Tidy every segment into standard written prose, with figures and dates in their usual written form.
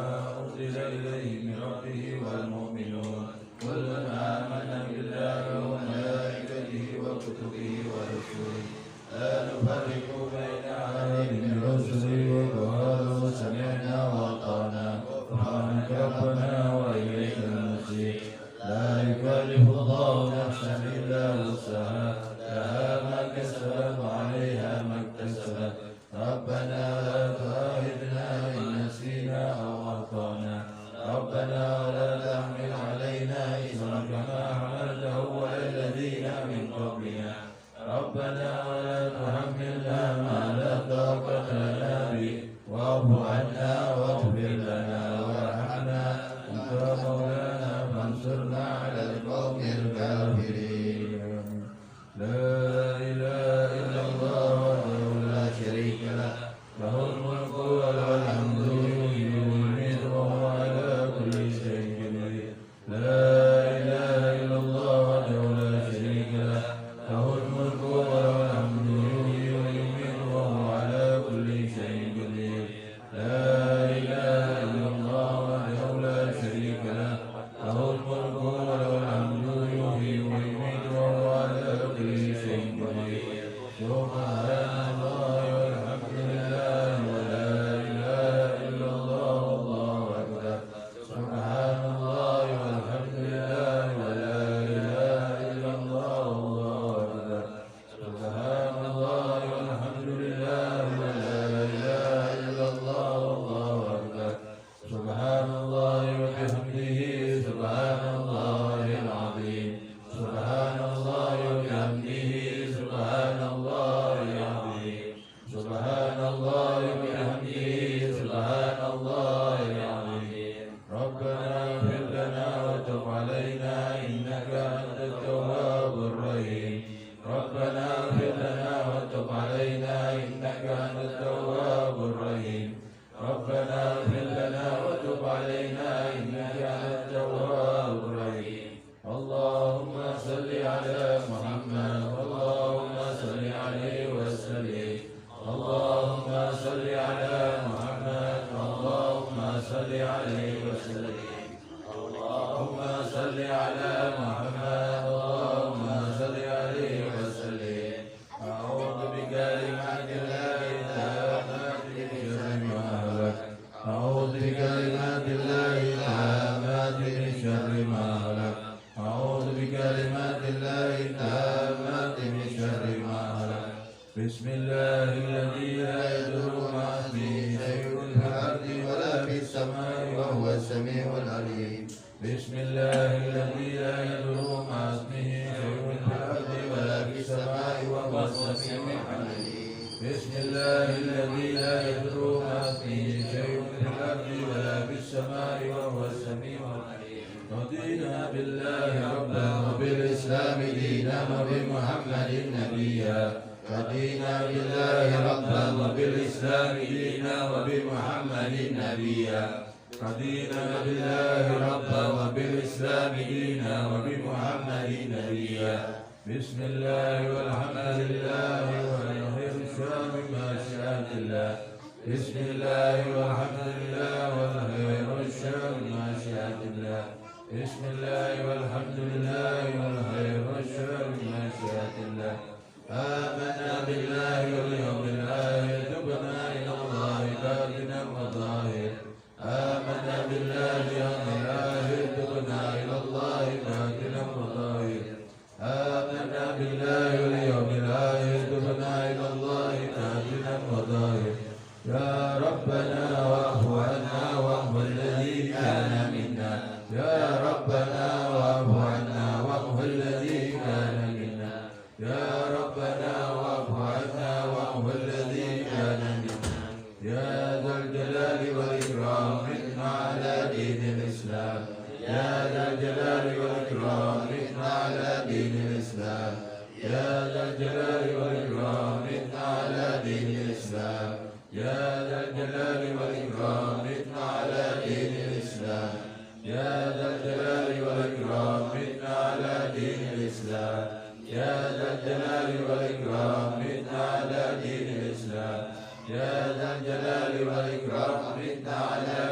أنزل إليه من ربه والمؤمنون كل آمن بالله وملائكته وكتبه ورسله لا نفرق بين أحد من رسله وقالوا سمعنا وأطعنا غفرانك ربنا وإليك المصير لا يكلف الله نفسا إلا وسعها لها ما كسبت وعليها ما اكتسبت ربنا لا تؤاخذنا إن نسينا أو أخطأنا ربنا ولا تحمل علينا إصرا كما حملته على الذين من قبلنا ربنا ولا تحملنا ما لا طاقة لنا به واعف عنا واغفر لنا وارحمنا أنت مولانا فانصرنا على القوم الكافرين لا إله إلا الله وحده لا شريك له له الملك وله الحمد يحيي ويميت وهو على كل شيء قدير لا إله إلا الله وحده لا شريك له له الملك وله الحمد يحيي ويميت وهو على كل شيء قدير لا إله إلا الله وحده لا شريك له له الملك وله الحمد يحيي ويميت وهو على كل شيء قدير سبحان الله والحمد لله ولا إله إلا الله والله أكبر سبحان الله والحمد لله ولا إله إلا الله والله أكبر سبحان الله والحمد لله ولا إله إلا الله والله أكبر سبحان الله وبحمده سبحان الله العظيم سبحان الله وبحمده سبحان الله العظيم سبحان الله وبحمده سبحان الله العظيم ربنا اغفر لنا وتب علينا إنك أنت التواب الرحيم ربنا اغفر لنا وتب علينا إنك أنت التواب الرحيم ربنا اغفر لنا وتب علينا إنك أنت التواب الرحيم اللهم صل على محمد اللهم صل عليه وسلم اللهم صل على محمد اللهم صل عليه وسلم اللهم صل على محمد اللهم صل عليه وسلم أعوذ بكلمات الله التامات من شر ما خلق أعوذ بكلمات الله التامات من شر ما خلق أعوذ بكلمات الله التامات من شر ما خلق بسم الله الذي لا يضر مع اسمه شيء في الأرض ولا في السماء وهو السميع العليم بسم الله الذي لا يضر مع اسمه شيء في الأرض ولا في السماء وهو السميع العليم بسم الله الذي لا يضر مع اسمه شيء في الأرض ولا في السماء وهو السميع العليم رضينا بالله ربا وبالإسلام دينا وبمحمد نبيا رضينا بالله ربا وبالإسلام دينا وبمحمد نبيا رضينا بالله ربا وبالإسلام دينا وبمحمد نبيا بسم الله والحمد لله والخير الشام ما شاء الله بسم الله والحمد لله والخير الشام ما شاء الله بسم الله والحمد لله والخير الشام ما شاء الله آمنا بالله واليوم الآخر تبنا إلى الله باطنا وظاهر آمنا بالله واليوم الآخر تبنا إلى الله باطنا وظاهر آمنا بالله واليوم الآخر تبنا إلى الله باطنا وظاهر يا ربنا واعف عنا واعف الذي كان منا يا ربنا واعف عنا واعف الذي كان منا يا ربنا واعف عنا واعف الذي كان منا يا ذا الجلال والإكرام إنا على دين الإسلام يا ذا الجلال والإكرام إنا على دين الإسلام يا ذا الجلال والإكرام إنا على دين الإسلام يا ذا الجلال والإكرام إنا على دين الإسلام يا ذا الجلال والإكرام إنا على دين الإسلام يا ذا الجلال والإكرام إنا على دين الإسلام يا ذا الجلال والإكرام إنا على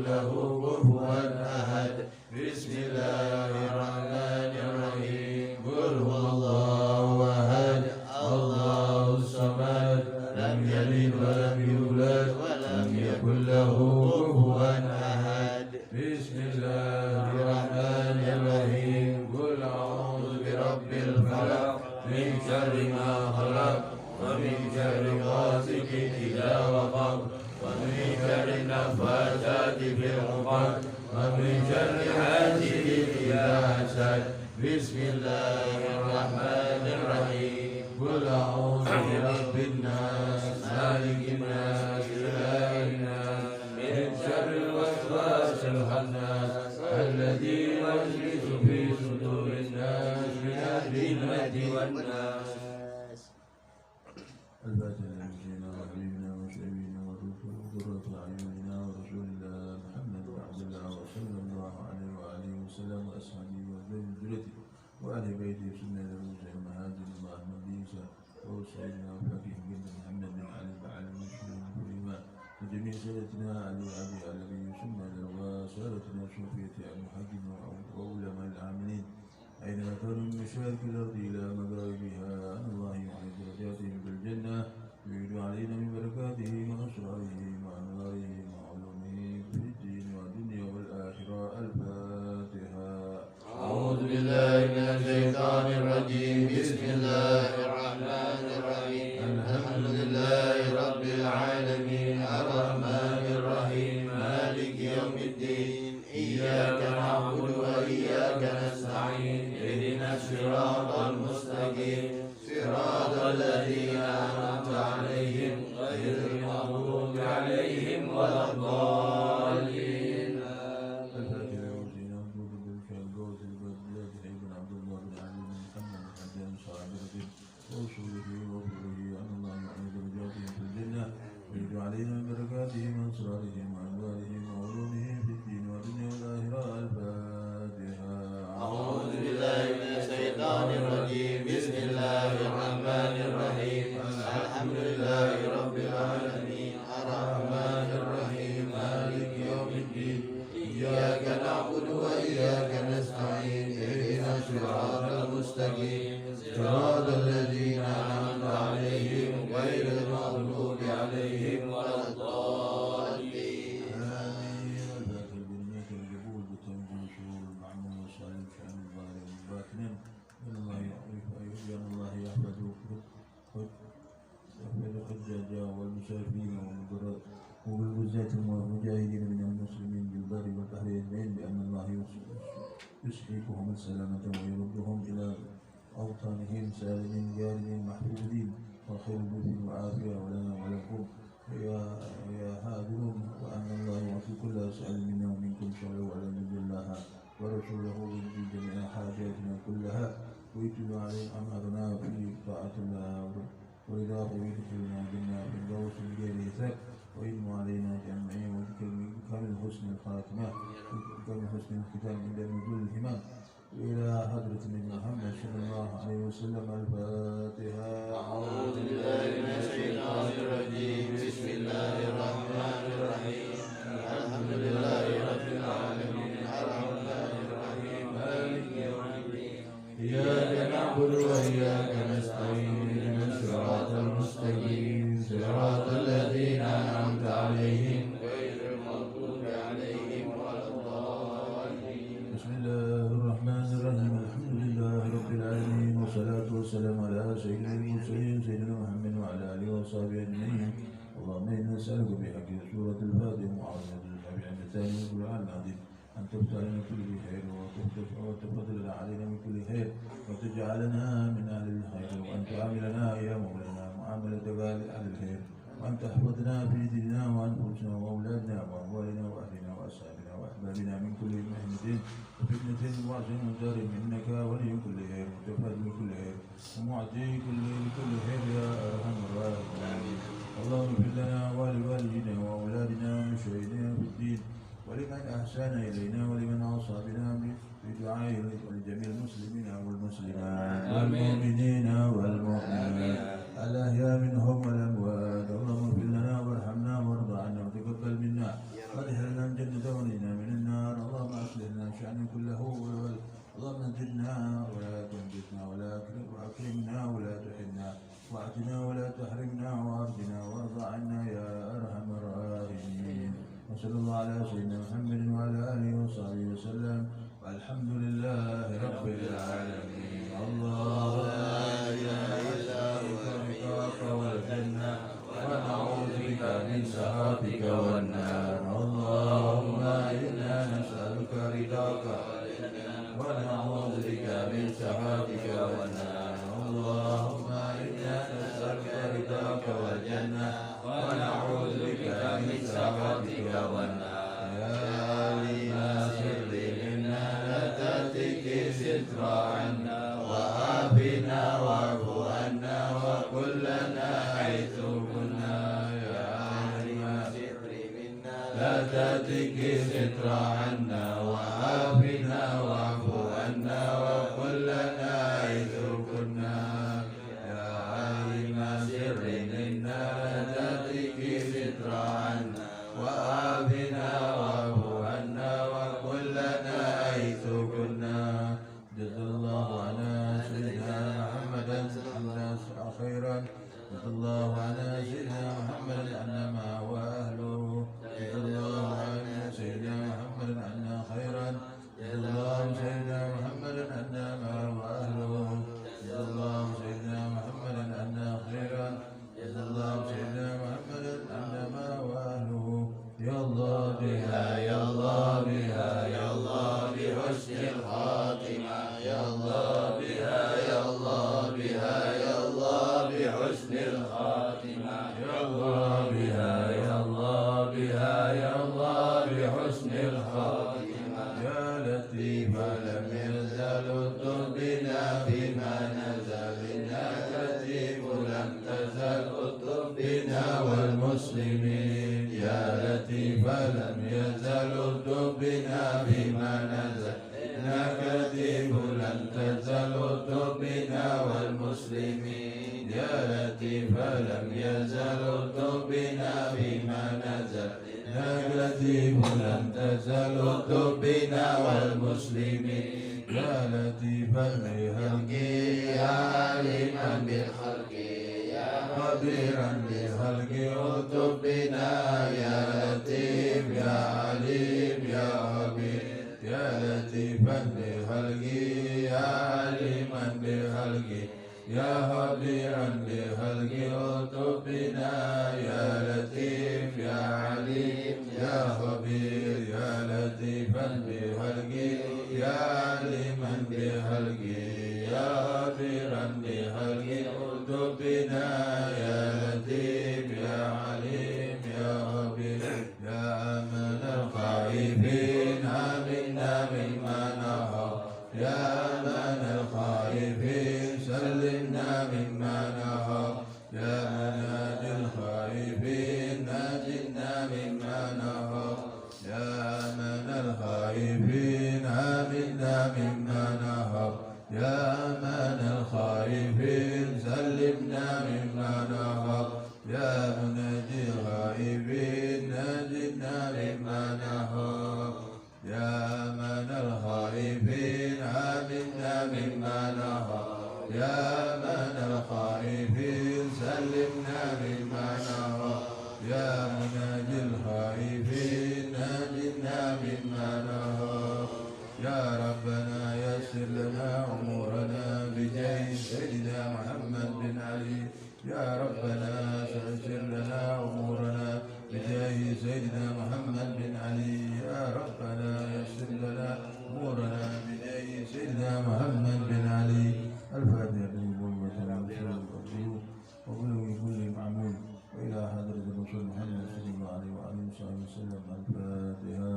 له كفوا أحد بسم الله الرحمن الرحيم قل هو الله أحد الله الصمد لم يلد ولم يولد ولم يكن له كفوا أحد بسم الله الرحمن الرحيم قل أعوذ برب الفلق من شر ما خلق ومن شر غاسق إذا وقب ومن شر النفاثات في العقد ومن شر حاسد إذا حسد بسم الله الرحمن الرحيم قل أعوذ برب الناس مالك الناس إله الناس من شر الوسواس الخناس الذي يوسوس في صدور الناس من الجنة والناس. الفاتحة لنبينا وحبيبنا وشفيعنا وقرة أعيننا ورسول الله محمد بن عبد الله وصلى الله عليه وآله وسلم وأصحابه وذريته وآل بيته سنة المسلم مهاجر المحمدي وسيدنا وفقيه بن محمد بن علي وعلى المسلمين والإمام وجميع سادتنا علي وأبي علي سنة وسادتنا صوفية المحجم وعلماء العاملين أينما كانوا من مشارق الأرض إلى مغاربها أن الله يعلي درجاتهم بالجنة ويريد علينا من بركاته وأسراره وأنواره وعلومه في الدين والدنيا والآخرة. الفاتحة. أعوذ بالله من الشيطان الرجيم. بسم الله الرحمن الرحيم. الحمد لله رب العالمين الرحمن الرحيم مالك يوم الدين إياك نعبد وإياك نستعين اهدنا الصراط المستقيم صراط الذين أنعمت عليهم غير المغضوب عليهم ولا الضالين. الفاتحة. وزينا وجود بالكال جوز البلاد ابن عبد الله بن علي بن محمد حجان صابرة وصوله وفره أن الله يعلي درجاتهم في الجنة ويريد علينا من بركاتهم وأسرارهم وأنوارهم وعلومه في الدين والدنيا والآخرة. الفاتحة. أعوذ بالله من الشيطان الرجيم. بسم الله الرحمن الرحيم. الحمد لله رب العالمين الرحمن الرحيم مالك يوم الدين إياك نعبد وإياك نستعين اهدنا الصراط المستقيم صراط الذين أنعمت عليهم غير المغضوب عليهم ولا الضالين. آمين. والباقي بالنية والقبول بتنزيل شرور المعمول والصالح شأن الظاهر والباطن من الله يعرف أن الله يحفظ الحجاج والمسافرين وبالوزاة والمجاهدين من المسلمين بالبر والبحر أجمعين بأن الله يسحقهم السلامة ويردهم إلى أوطانهم سالمين جارين محفوظين وخير الدين وعافية ولنا ولكم يا حاضرون وأن الله يعطي كل سؤال منا ومنكم شر ولا نجد الله ورسوله في جميع حاجاتنا كلها ويتب علينا أمرنا في طاعة الله ورضاه ويدخلنا جنة الفردوس بغير حساب ويدم علينا جميعا وبكامل حسن الخاتمة وبكامل حسن الختام عند نزول الهمام إلى حضرة النبي محمد صلى الله عليه وسلم. الفاتحة. أعوذ بالله من الشيطان الرجيم. بسم الله الرحمن الرحيم. الحمد لله رب العالمين الرحمن الرحيم مالك يوم الدين إياك نعبد وإياك نستعين اهدنا الصراط المستقيم صراط الذين أنعمت عليهم غير المغضوب عليهم ولا الضالين. بسم الله الرحمن الرحيم. الحمد لله رب العالمين والصلاة والسلام على سيد المرسلين سيدنا محمد وعلى آله وصحبه أجمعين. اللهم إنا نسألك بحق سورة الفاتحة وعظمة النبي عند ثاني القرآن العظيم أن تفتح لنا كل خير وتفضل علينا من كل خير وتجعلنا من أهل الخير وأن تعاملنا يا مولانا معاملة أهل الخير وأن تحفظنا في ديننا وأنفسنا وأولادنا وأموالنا وأهلنا وأصحابنا وأحبابنا من كل محنة وفتنة وعزم ودار إنك ولي كل خير وتفاد من كل خير ومعطي كل خير يا أرحم الراحمين. اللهم اغفر لنا ولوالدينا وأولادنا ومشاهدنا في الدين ولمن أحسن إلينا ولمن أوصى بنا بدعائه ولجميع المسلمين والمسلمات والمؤمنين والمؤمنات الأحياء منهم والأموات. اللهم اغفر لنا وارحمنا وارض عنا وتقبل منا وادخلنا الجنة وعلى آله وصحبه وسلم والحمد لله رب العالمين. الله لا إله إلا هو رضاك والجنة ونعوذ بك من سخطك والنار. اللهم إنا نسألك رضاك ونعوذ بك من سخطك والنار. اللهم إنا نسألك رضاك والجنة ونعوذ بك من سخطك والنار. يا لناصر منا لا تأتك ستر عنا وعافنا واعف عنا وكلنا حيث كنا. يا لناصر منا لا تأتك ستر عنا وعافنا واعف عنا وكلنا حيث كنا. يا عالم سر منا لا تأتك ستر عنا وعافنا واعف عنا وكلنا حيث كنا. جزا الله عنا سيدنا محمدا الناس خيرا. جزا الله عنا سيدنا محمد عنا ما هو أهله. جزا الله عنا سيدنا محمد عنا خيرا. جزا الله سيدنا محمد عنا ما هو أهله. جزا الله سيدنا محمد عنا خيرا. جزا الله سيدنا محمد عنا ما هو أهله. يا الله بها يا الله بها يا الله بحسن الخاتمة. يا الله بها يا الله بها يا الله بحسن الخاتمة. يا الله بها يا الله بها يا الله بحسن الخاتمة. يا لطيف لم يزل بنا فيما نزل. إنك لطيف لم تزل بنا والمسلمين. يا لطيف لم يزل بنا فيما نزل. إنك لطيف لم تزل بنا والمسلمين. يا لطيف لم يزل بنا فيما نزل. إنك لطيف لم تزل بنا والمسلمين. يا لطيفا بخلقه يا عليما بالخلق يا خبيرا بالخلق اكتب بنا. يا لطيف يا عليم يا خبير. يا لطيفا بخلقه يا عليما بخلقه يا خبيرا بخلقه اكتب بنا. يا لطيف يا عليم يا خبير. يا لطيفا بخلقه يا عليما بخلقه يا خبيرا بخلقه اكتب بنا. يا لطيف يا عليم يا خبير. يا أمن الخائفين آمنا مما نخاف. يا أمن الخائفين سلمنا مما نخاف. يا مناجي الخائفين ناجنا مما نخاف. يا أمن الخائفين آمنا مما نخاف. يا أمان الخائفين سلمنا مما نخاف. يا منجي الخائفين نجنا مما نخاف. يا أمان الخائفين آمنا مما نخاف. يا أمان الخائفين سلمنا مما نخاف. يا منجي الخائفين نجنا مما نخاف. يا ربنا يسر لنا أمورنا بجاه سيدنا محمد بن علي. يا ربنا يسر لنا أمورنا بجاه سيدنا محمد بن علي. يا ربنا يسر لنا أمورنا بجاه سيدنا محمد بن علي. الفاتحة لله وبلغ كل معمول وإلى حضرة الرسول محمد صلى الله عليه وآله وسلم. الفاتحة.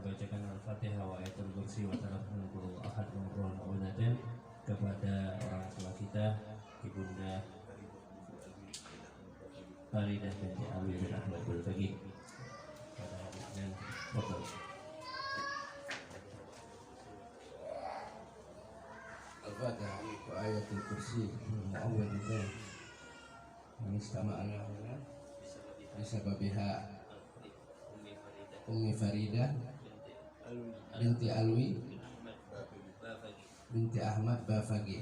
Bacakan Al-Fatihah wa ayatul kursi wa tanaful qul ahad wa qul mu'minatin kepada orang tua kita Ibunda Faridah binti Ali bin Ahmad Bulbagi pada hadisnya foto. Al-Fatihah wa ayatul kursi mu'awwidillah Mistama'ana bisababiha Ummi Faridah binti Alwi binti Ahmad Bafagi.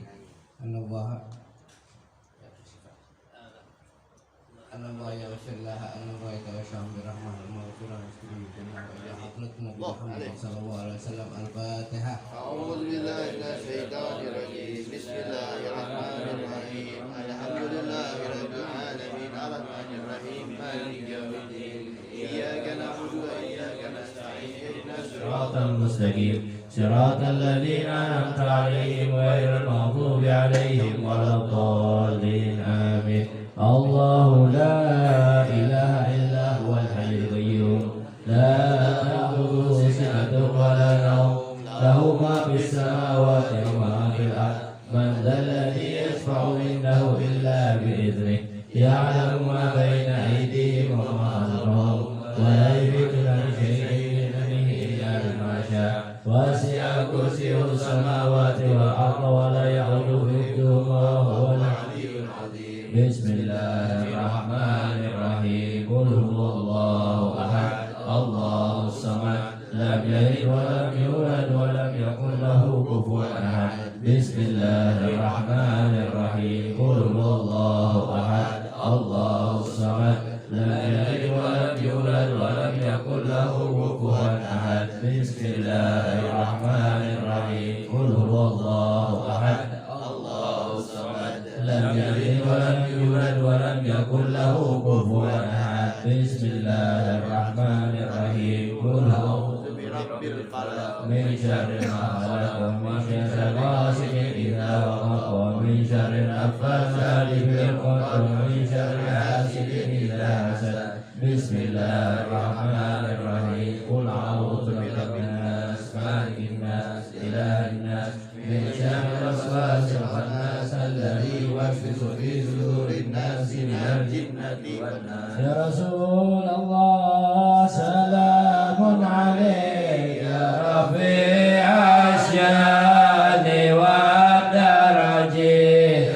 Allah yaghfir laha Allah yatawashsham birahmah al-maghfirah wa jami'a ila hadrat Nabi Muhammad sallallahu alaihi wasallam. Al-Fatihah. A'udzu billahi minasyaitonir rajim. Bismillahirrahmanirrahim. Alhamdulillahirabbil alamin arrahmanir rahim maliki yaumiddin. Iyyaka na'budu wa iyyaka nasta'in. Ihdinas siratal mustaqim siratal ladzina an'amta 'alaihim ghairil maghdubi 'alaihim waladdallin. Amin. الله لا إله إلا هو الحي القيوم لا تأخذه سنة ولا نوم له ما في السماوات وما في الأرض من ذا الذي يشفع عنده إلا بإذنه يعلم ما بين أيديهم وما خلفهم ولا يحيطون بشيء من علمه إلا بما شاء وسع كرسيه السماوات والأرض ولا يعوده حفظهما وهو العلي العظيم. بسم الله الرحمن الرحيم. قل هو الله أحد الله الصمد لم يلد ولم يولد ولم يكن له كفوا أحد. بسم الله الرحمن الرحيم. قل هو الله أحد الله الصمد لم يلد ولم يولد ولم يكن له كفوا أحد. بسم الله الرحمن الرحيم. قل هو الله أحد الله الصمد لم يلد ولم يولد ولم يكن له كفوا أحد. بسم الله الرحمن الرحيم. قل أعوذ birabbil falaq. من شر ما خلق ومن شر غاسق إذا وقب ومن شر النفاثات في العقد ومن شر حاسد إذا حسد. بسم الله الرحمن الرحيم. قل أعوذ برب الناس مالك الناس إله الناس من شر الوسواس الخناس الذي يوسوس في صدور الناس من الجنة والناس. يا رسول الله سلام عليك يا رفيع الشان والدرج.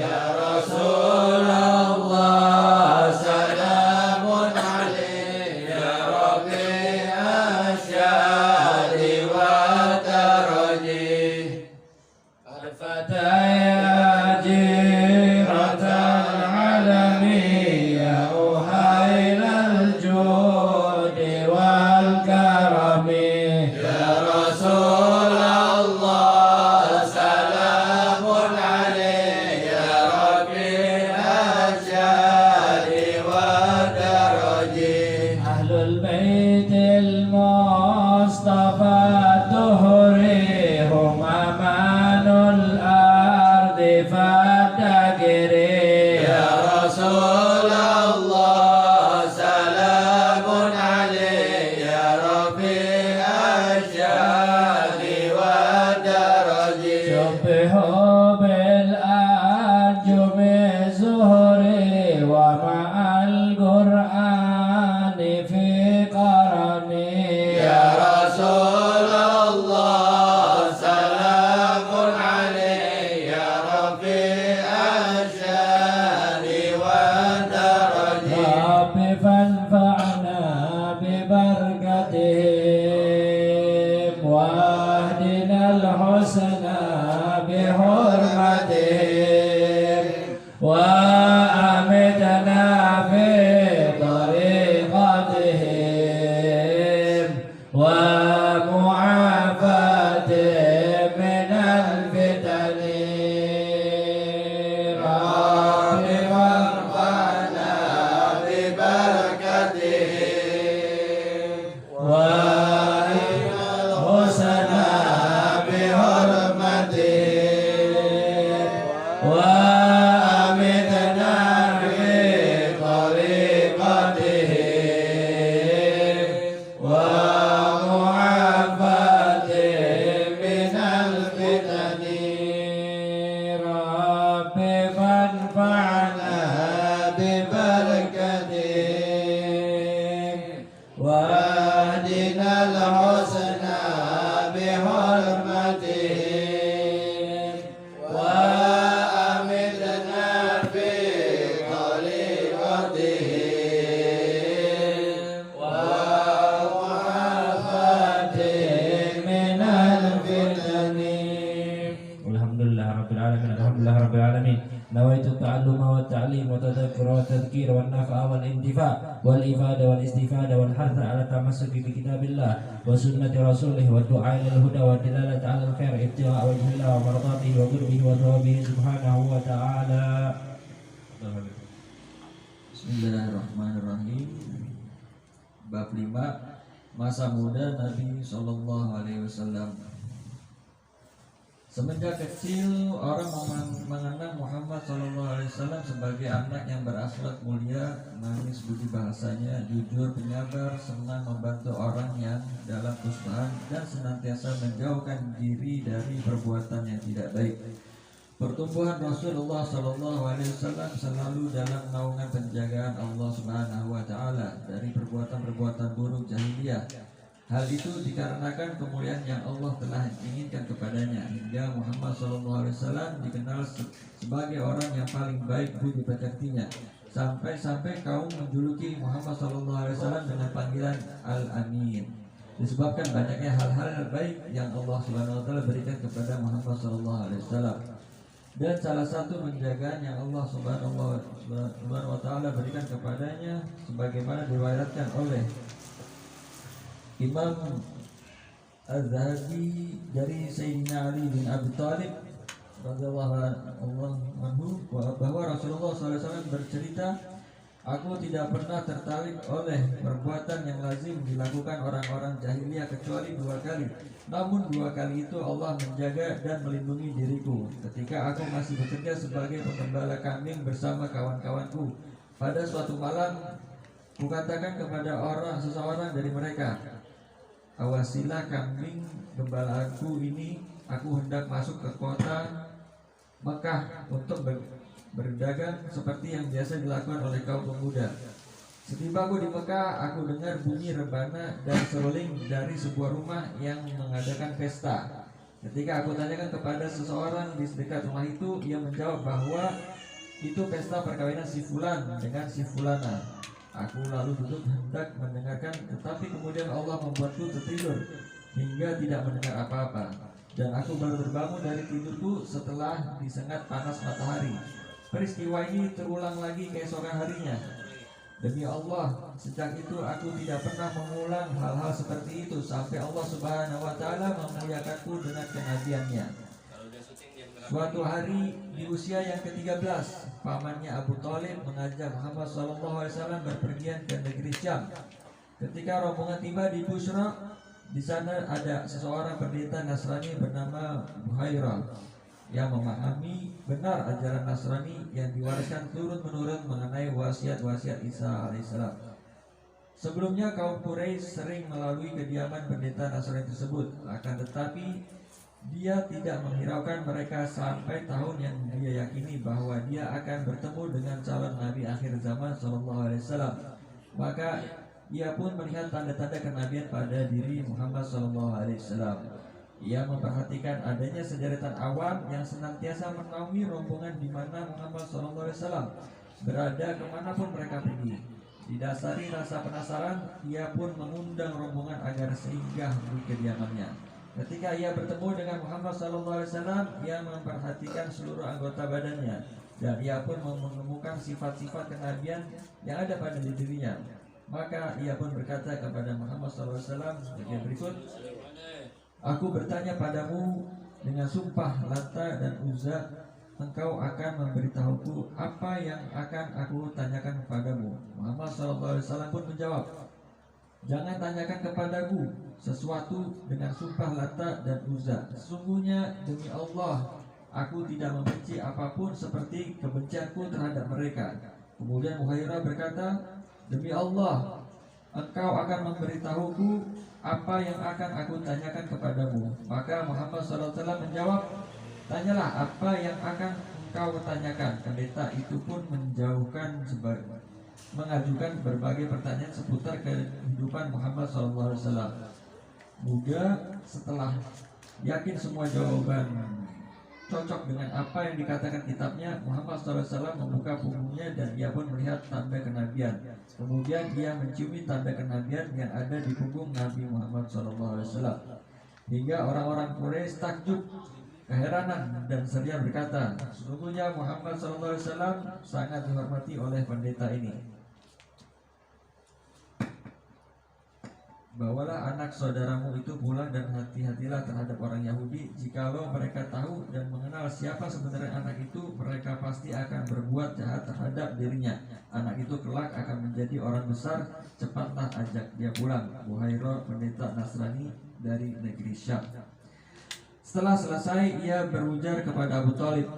يا رسول الله سلام عليك يا رفيع الشان والدرج. الفتايا جيرة العالمية أهيل الجود والكرم. يا رسول الله سلام عليك يا رفيع الشان والدرج. أهل البيت المصطفى الدهري هم أمان الأرض فاتقري. يا رسول الله سلام عليك يا رفيع الشان والدرج. شبهوا بالأنجم الزهري ومع القرآن في قرني. يا رسول الله سلام عليك يا رفيع الشان والدرج. رب فانفعنا ببركتهم واهدنا الحسنى بحرمتهم وأمتنا في طريقتهم ومعافاتهم من الفتن. رب وارفعنا ببركتهم وأهدنا الحسنى بحرمتهم رب العالمين الحمد لله رب العالمين نويت التعلم والتعليم والتذكر والتذكير والنفع والانتفاع والإفادة والاستفادة والحث على التمسك بكتاب الله وسنة رسوله والدعاء إلى الهدى والدلالة على الخير ابتغاء وجه الله ومرضاته وقربه وثوابه سبحانه وتعالى. Bismillahirrahmanirrahim. Bab 5, masa muda Nabi Sallallahu Alaihi Wasallam. Semenjak kecil orang mengenang Muhammad Sallallahu Alaihi Wasallam sebagai anak yang berakhlak mulia, manis budi bahasanya, jujur, penyabar, senang membantu orang yang dalam kesusahan dan senantiasa menjauhkan diri dari perbuatan yang tidak baik. Pertumbuhan Rasulullah Sallallahu Alaihi Wasallam selalu dalam naungan penjagaan Allah Subhanahu Wa Taala dari perbuatan-perbuatan buruk jahiliyah. Hal itu dikarenakan kemuliaan yang Allah telah inginkan kepadanya, hingga Muhammad Sallallahu Alaihi Wasallam dikenal sebagai orang yang paling baik budi pekertinya. Sampai-sampai kaum menjuluki Muhammad Sallallahu Alaihi Wasallam dengan panggilan Al-Amin, disebabkan banyaknya hal-hal baik yang Allah Subhanahu Wa Taala berikan kepada Muhammad Sallallahu Alaihi Wasallam. Dan salah satu penjagaan yang Allah Subhanahu wa Ta'ala berikan kepadanya sebagaimana diriwayatkan oleh Imam Az-Zahabi dari Sayyidina Ali bin Abi Thalib radhiyallahu anhu bahwa Rasulullah SAW bercerita, "Aku tidak pernah tertarik oleh perbuatan yang lazim dilakukan orang-orang jahiliyah kecuali 2 kali. Namun 2 kali itu Allah menjaga dan melindungi diriku ketika aku masih bekerja sebagai pengembala kambing bersama kawan-kawanku. Pada suatu malam, kukatakan kepada seseorang dari mereka, 'Awasilah kambing gembalaanku ini, aku hendak masuk ke kota Mekah untuk berdagang seperti yang biasa dilakukan oleh kaum pemuda. Setibaku di Mekah, aku dengar bunyi rebana dan seruling dari sebuah rumah yang mengadakan pesta. Ketika aku tanyakan kepada seseorang di sedekat rumah itu, ia menjawab bahwa itu pesta perkawinan si fulan dengan si fulana. Aku lalu duduk hendak mendengarkan, tetapi kemudian Allah membuatku tertidur hingga tidak mendengar apa-apa. Dan aku baru terbangun dari tidurku setelah disengat panas matahari. Peristiwa ini terulang lagi keesokan harinya. Demi Allah, sejak itu aku tidak pernah mengulang hal-hal seperti itu sampai Allah Subhanahu wa Ta'ala memuliakanku dengan kenabiannya. Suatu hari di usia yang ke-13, pamannya Abu Thalib mengajak Muhammad SAW berpergian ke negeri Syam. Ketika rombongan tiba di Busra, di sana ada seseorang pendeta Nasrani bernama Buhairah yang memahami benar ajaran Nasrani yang diwariskan turun-menurun mengenai wasiat-wasiat Isa alaihissalam. Sebelumnya kaum Quraisy sering melalui kediaman pendeta Nasrani tersebut, akan tetapi dia tidak menghiraukan mereka sampai tahun yang dia yakini bahwa dia akan bertemu dengan calon Nabi akhir zaman Sallallahu Alaihi Wasallam. Maka ia pun melihat tanda-tanda kenabian pada diri Muhammad Sallallahu Alaihi Wasallam. Ia memperhatikan adanya sederetan awam yang senantiasa menaungi rombongan di mana Muhammad SAW berada kemanapun mereka pergi. Didasari rasa penasaran, ia pun mengundang rombongan agar singgah di kediamannya. Ketika ia bertemu dengan Muhammad SAW, ia memperhatikan seluruh anggota badannya, dan ia pun menemukan sifat-sifat kenabian yang ada pada dirinya. Maka ia pun berkata kepada Muhammad SAW sebagai berikut, "Aku bertanya padamu dengan sumpah Lata dan Uzza, engkau akan memberitahuku apa yang akan aku tanyakan kepadamu." Muhammad SAW pun menjawab, "Jangan tanyakan kepadaku sesuatu dengan sumpah Lata dan Uzza. Sesungguhnya demi Allah, aku tidak membenci apapun seperti kebencianku terhadap mereka." Kemudian Muhairah berkata, "Demi Allah, engkau akan memberitahuku apa yang akan aku tanyakan kepadamu." Maka Muhammad SAW menjawab, "Tanyalah apa yang akan engkau tanyakan." Pendeta itu pun mengajukan berbagai pertanyaan seputar kehidupan Muhammad SAW. Muda setelah yakin semua jawaban cocok dengan apa yang dikatakan kitabnya, Muhammad SAW membuka punggungnya dan ia pun melihat tanda kenabian. Kemudian ia menciumi tanda kenabian yang ada di punggung Nabi Muhammad SAW. Hingga orang-orang Quraisy takjub keheranan dan seraya berkata, sesungguhnya Muhammad SAW sangat dihormati oleh pendeta ini. Bawalah anak saudaramu itu pulang dan hati-hatilah terhadap orang Yahudi. Jikalau mereka tahu dan mengenal siapa sebenarnya anak itu, mereka pasti akan berbuat jahat terhadap dirinya. Anak itu kelak akan menjadi orang besar. Cepatlah ajak dia pulang. Buhairah, pendeta Nasrani dari negeri Syam. Setelah selesai, ia berujar kepada Abu Thalib,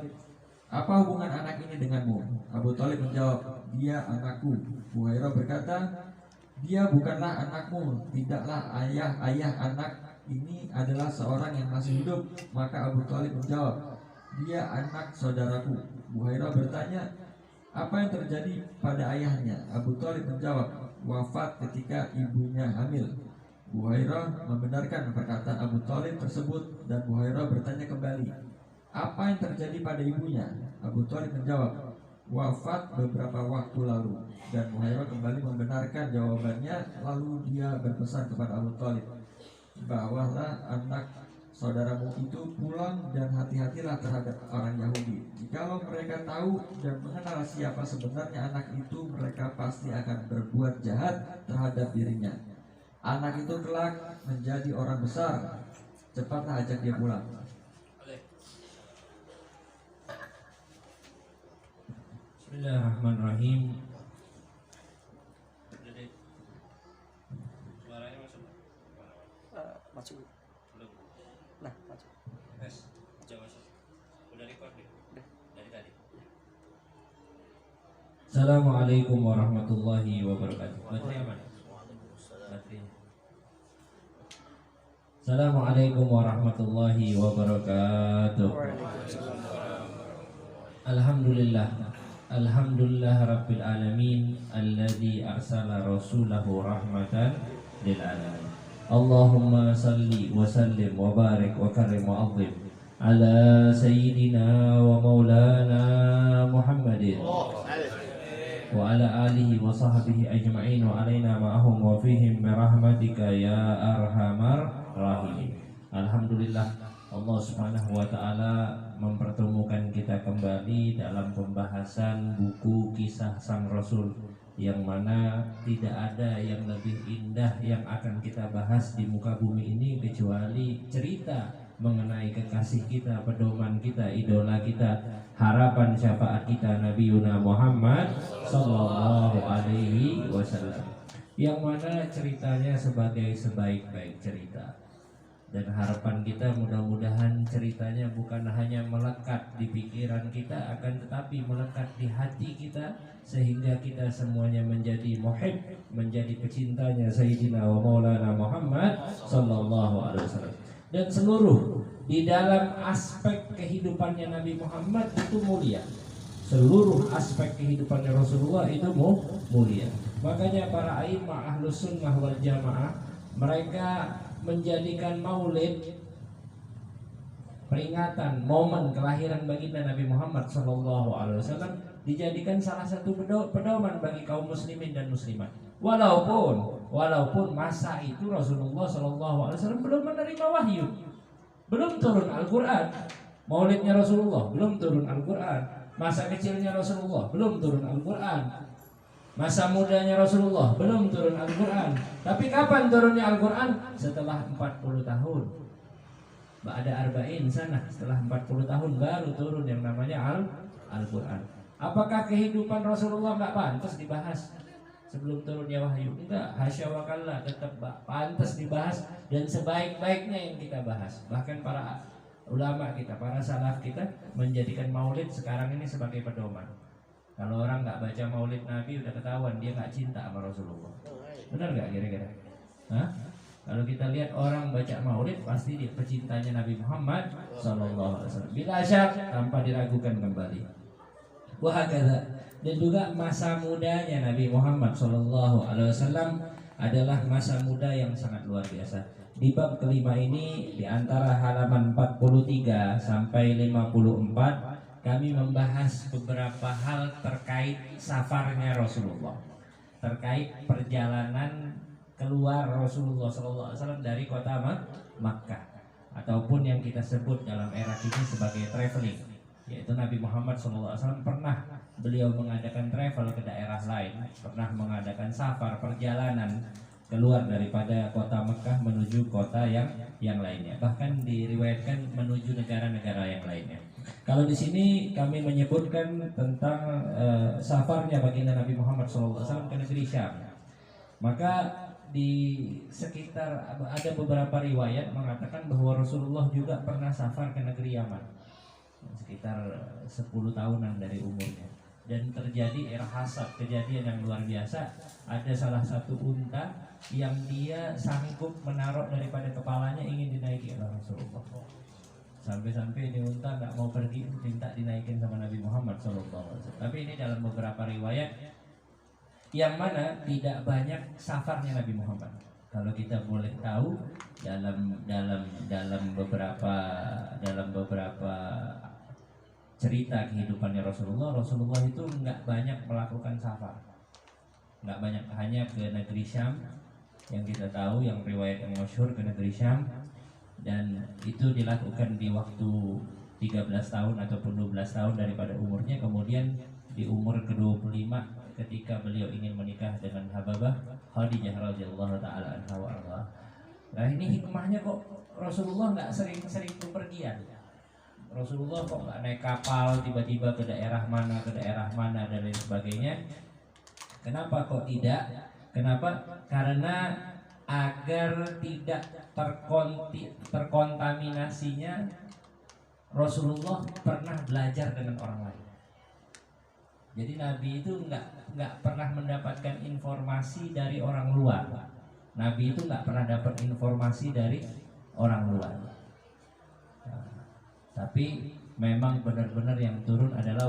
apa hubungan anak ini denganmu? Abu Thalib menjawab, dia anakku. Buhairah berkata, dia bukanlah anakmu, tidaklah ayah anak ini adalah seorang yang masih hidup. Maka Abu Thalib menjawab, dia anak saudaraku. Buhairah bertanya, apa yang terjadi pada ayahnya? Abu Thalib menjawab, wafat ketika ibunya hamil. Buhairah membenarkan perkataan Abu Thalib tersebut dan Buhairah bertanya kembali, apa yang terjadi pada ibunya? Abu Thalib menjawab, wafat beberapa waktu lalu. Dan Buhairah kembali membenarkan jawabannya. Lalu dia berpesan kepada Abu Thalib, bawalah anak saudaramu itu pulang dan hati-hatilah terhadap orang Yahudi. Jikalau mereka tahu dan mengenal siapa sebenarnya anak itu, mereka pasti akan berbuat jahat terhadap dirinya. Anak itu kelak menjadi orang besar. Cepatlah ajak dia pulang. Bismillahirrahmanirrahim. Masuk. Nah, masuk. Udah record dari tadi. Assalamualaikum warahmatullahi wabarakatuh. Baterai aman? Baterai. Assalamualaikum warahmatullahi wabarakatuh. Alhamdulillah. Alhamdulillah Rabbil Alamin alladzi arsala rasulahu rahmatan lil alamin. Allahumma salli wa sallim wa barik wa karim wa azim ala sayyidina wa maulana Muhammadin wa ala alihi wa sahbihi ajma'in wa alaina ma'ahum wa fihim birahmatika ya arhamar rahimin. Alhamdulillah, Allah Subhanahu wa taala mempertemukan kita kembali dalam pembahasan buku kisah Sang Rasul, yang mana tidak ada yang lebih indah yang akan kita bahas di muka bumi ini kecuali cerita mengenai kekasih kita, pedoman kita, idola kita, harapan syafaat kita, Nabi Yuna Muhammad Sallallahu Alaihi Wasallam, yang mana ceritanya sebagai sebaik-baik cerita. Dan harapan kita mudah-mudahan ceritanya bukan hanya melekat di pikiran kita, akan tetapi melekat di hati kita, sehingga kita semuanya menjadi muhib, menjadi pecintanya Sayyidina wa Maulana Muhammad Sallallahu Alaihi Wasallam. Dan seluruh di dalam aspek kehidupannya Nabi Muhammad itu mulia. Seluruh aspek kehidupannya Rasulullah itu mulia. Makanya para a'immah ahlus sunnah wal jamaah, mereka menjadikan maulid peringatan momen kelahiran baginda Nabi Muhammad SAW dijadikan salah satu pedoman bagi kaum muslimin dan muslimat. Walaupun masa itu Rasulullah SAW belum menerima wahyu, belum turun Al-Quran. Maulidnya Rasulullah belum turun Al-Quran. Masa kecilnya Rasulullah belum turun Al-Quran. Masa mudanya Rasulullah belum turun Al-Quran. Tapi kapan turunnya Al-Quran? Setelah 40 tahun. Ba'da arba'in sana, setelah 40 tahun baru turun yang namanya Al-Quran. Apakah kehidupan Rasulullah nggak pantas dibahas sebelum turunnya wahyu? Enggak, hasya wa kalla, tetap pantas dibahas dan sebaik-baiknya yang kita bahas. Bahkan para ulama kita, para salaf kita menjadikan maulid sekarang ini sebagai pedoman. Kalau orang nggak baca maulid Nabi udah ketahuan dia nggak cinta sama Rasulullah. Benar nggak kira-kira? Hah? Kalau kita lihat orang baca maulid pasti dia pecintanya Nabi Muhammad SAW. Bila syak tanpa diragukan kembali. Wahakala. Dan juga masa mudanya Nabi Muhammad SAW adalah masa muda yang sangat luar biasa. Di bab kelima ini di antara halaman 43 sampai 54 kami membahas beberapa hal terkait safarnya Rasulullah, terkait perjalanan keluar Rasulullah SAW dari kota Makkah. ataupun yang kita sebut dalam era kini sebagai traveling, yaitu Nabi Muhammad SAW pernah beliau mengadakan travel ke daerah lain, pernah mengadakan safar perjalanan keluar daripada kota Mekah menuju kota yang lainnya, bahkan diriwayatkan menuju negara-negara yang lainnya. Kalau di sini kami menyebutkan tentang safarnya baginda Nabi Muhammad SAW ke negeri Syam, maka di sekitar ada beberapa riwayat mengatakan bahwa Rasulullah juga pernah safar ke negeri Yaman sekitar 10 tahunan dari umurnya, dan terjadi irhasat, kejadian yang luar biasa. Ada salah satu unta yang dia sanggup menaruh daripada kepalanya ingin dinaiki oleh Rasulullah, sampai-sampai ini unta nggak mau pergi, minta dinaikin sama Nabi Muhammad SAW. Tapi ini dalam beberapa riwayat yang mana tidak banyak safarnya Nabi Muhammad. Kalau kita boleh tahu dalam beberapa cerita kehidupannya Rasulullah itu nggak banyak melakukan safar, nggak banyak, hanya ke negeri Syam yang kita tahu, yang riwayat yang masyhur ke negeri Syam, dan itu dilakukan di waktu 13 tahun ataupun 12 tahun daripada umurnya. Kemudian di umur ke-25 ketika beliau ingin menikah dengan Hababah Khadijah radhiyallahu taala anha wa arda. Nah, ini hikmahnya kok Rasulullah nggak sering bepergian. Rasulullah kok nggak naik kapal tiba-tiba ke daerah mana dan lain sebagainya. Kenapa kok tidak? Kenapa? Karena agar tidak terkontaminasinya, Rasulullah pernah belajar dengan orang lain. Jadi Nabi itu nggak pernah mendapatkan informasi dari orang luar. Nabi itu nggak pernah dapat informasi dari orang luar. Nah, tapi memang benar-benar yang turun adalah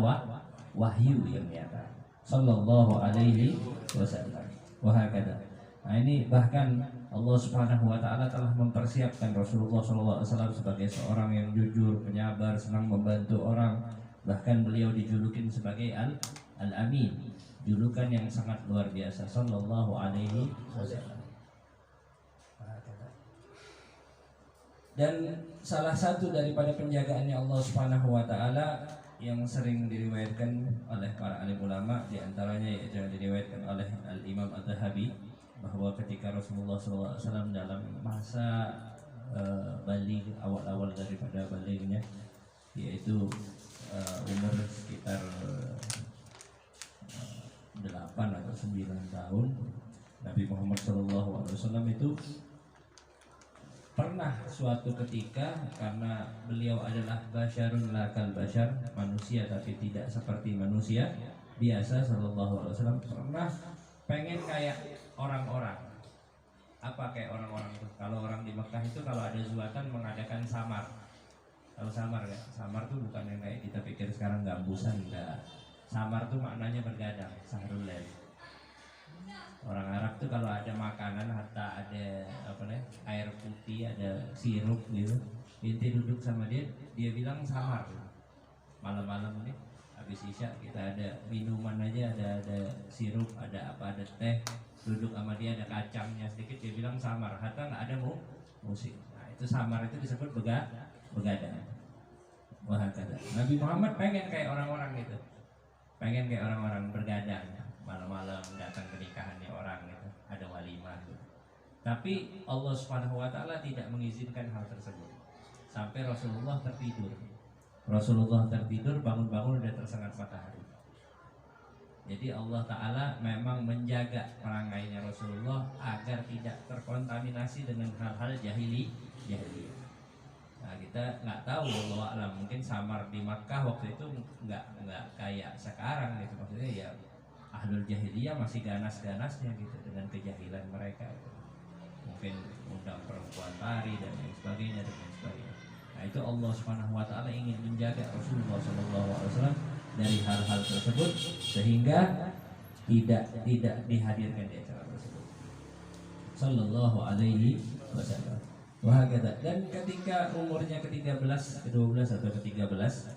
wahyu yang nyata. Sallallahu alaihi wasallam. Wahakada. Nah, ini bahkan Allah Subhanahu wa taala telah mempersiapkan Rasulullah SAW sebagai seorang yang jujur, penyabar, senang membantu orang. Bahkan beliau dijulukin sebagai Al-Amin, julukan yang sangat luar biasa. Sallallahu alaihi wasallam. Dan salah satu daripada penjagaannya Allah Subhanahu wa taala yang sering diriwayatkan oleh para alim ulama, di antaranya yaitu yang diriwayatkan oleh Al-Imam Adz-Dzahabi, bahwa ketika Rasulullah SAW dalam masa baligh, awal-awal daripada balighnya, yaitu umur sekitar 8 atau 9 tahun, Nabi Muhammad SAW itu pernah suatu ketika, karena beliau adalah basyarun lakal basyar, manusia tapi tidak seperti manusia biasa, SAW pernah pengen kayak orang-orang. Apa kayak orang-orang itu? Kalau orang di Mekah itu kalau ada zuatan mengadakan samar. Tahu samar gak? Samar tuh bukan yang kayak kita pikir sekarang gambusan, enggak. Samar tuh maknanya bergadang, sahrul lail. Orang Arab tuh kalau ada makanan, hatta ada air putih, ada sirup gitu, inti duduk sama dia bilang samar. Malam-malam nih habis isya kita ada minuman aja, ada sirup, ada teh, duduk sama dia ada kacangnya sedikit, dia bilang samar. Hatta nggak ada musik. Nah, itu samar, itu disebut begadang. Wah, kata Nabi Muhammad pengen kayak orang-orang gitu, pengen kayak orang-orang bergadang, malam-malam datang ke nikahannya orang gitu, ada walimah gitu. Tapi Allah Subhanahu wa taala tidak mengizinkan hal tersebut. Sampai Rasulullah tertidur, bangun-bangun udah tersengat matahari. Jadi Allah Ta'ala memang menjaga perangainya Rasulullah agar tidak terkontaminasi dengan hal-hal jahiliyah. Nah, kita nggak tahu, wallahu a'lam, mungkin samar di Makkah waktu itu nggak kayak sekarang gitu, maksudnya ya ahlul jahiliyah masih ganas-ganasnya gitu dengan kejahilan mereka gitu. Mungkin undang perempuan tari dan lain sebagainya. Nah, itu Allah Subhanahu wa taala ingin menjaga Rasulullah SAW dari hal-hal tersebut sehingga tidak dihadirkan di acara tersebut. Sallallahu alaihi wasallam. Wahakata. Dan ketika umurnya ke-13, ke-12 atau ke-13,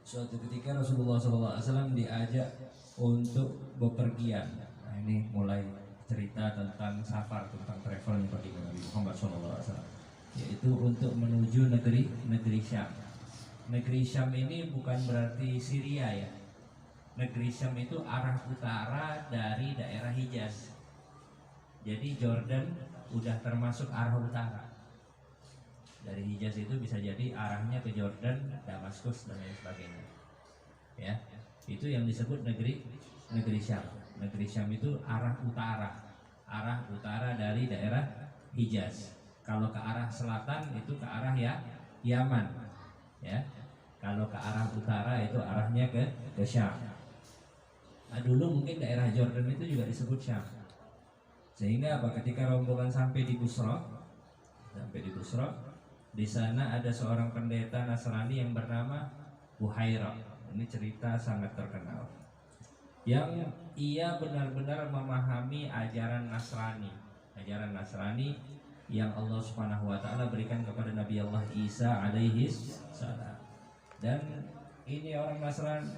suatu ketika Rasulullah SAW diajak untuk bepergian. Nah, ini mulai cerita tentang safar, tentang travel bagi Nabi Muhammad SAW. yaitu untuk menuju negeri Syam. Negeri Syam ini bukan berarti Syria ya. Negeri Syam itu arah utara dari daerah Hijaz. Jadi Jordan udah termasuk arah utara. Dari Hijaz itu bisa jadi arahnya ke Jordan, Damaskus dan lain sebagainya. Ya, itu yang disebut negeri Syam. Negeri Syam itu arah utara dari daerah Hijaz. Kalau ke arah selatan itu ke arah Yaman. Ya. Kalau ke arah utara itu arahnya ke Syam. Nah, dulu mungkin daerah Jordan itu juga disebut Syam. Sehingga apa? Ketika rombongan sampai di Busra, di sana ada seorang pendeta Nasrani yang bernama Buhairah. Ini cerita sangat terkenal. Yang ia benar-benar memahami ajaran Nasrani yang Allah Subhanahu wa taala berikan kepada Nabi Allah Isa alaihi salam. Dan ini orang Nasrani,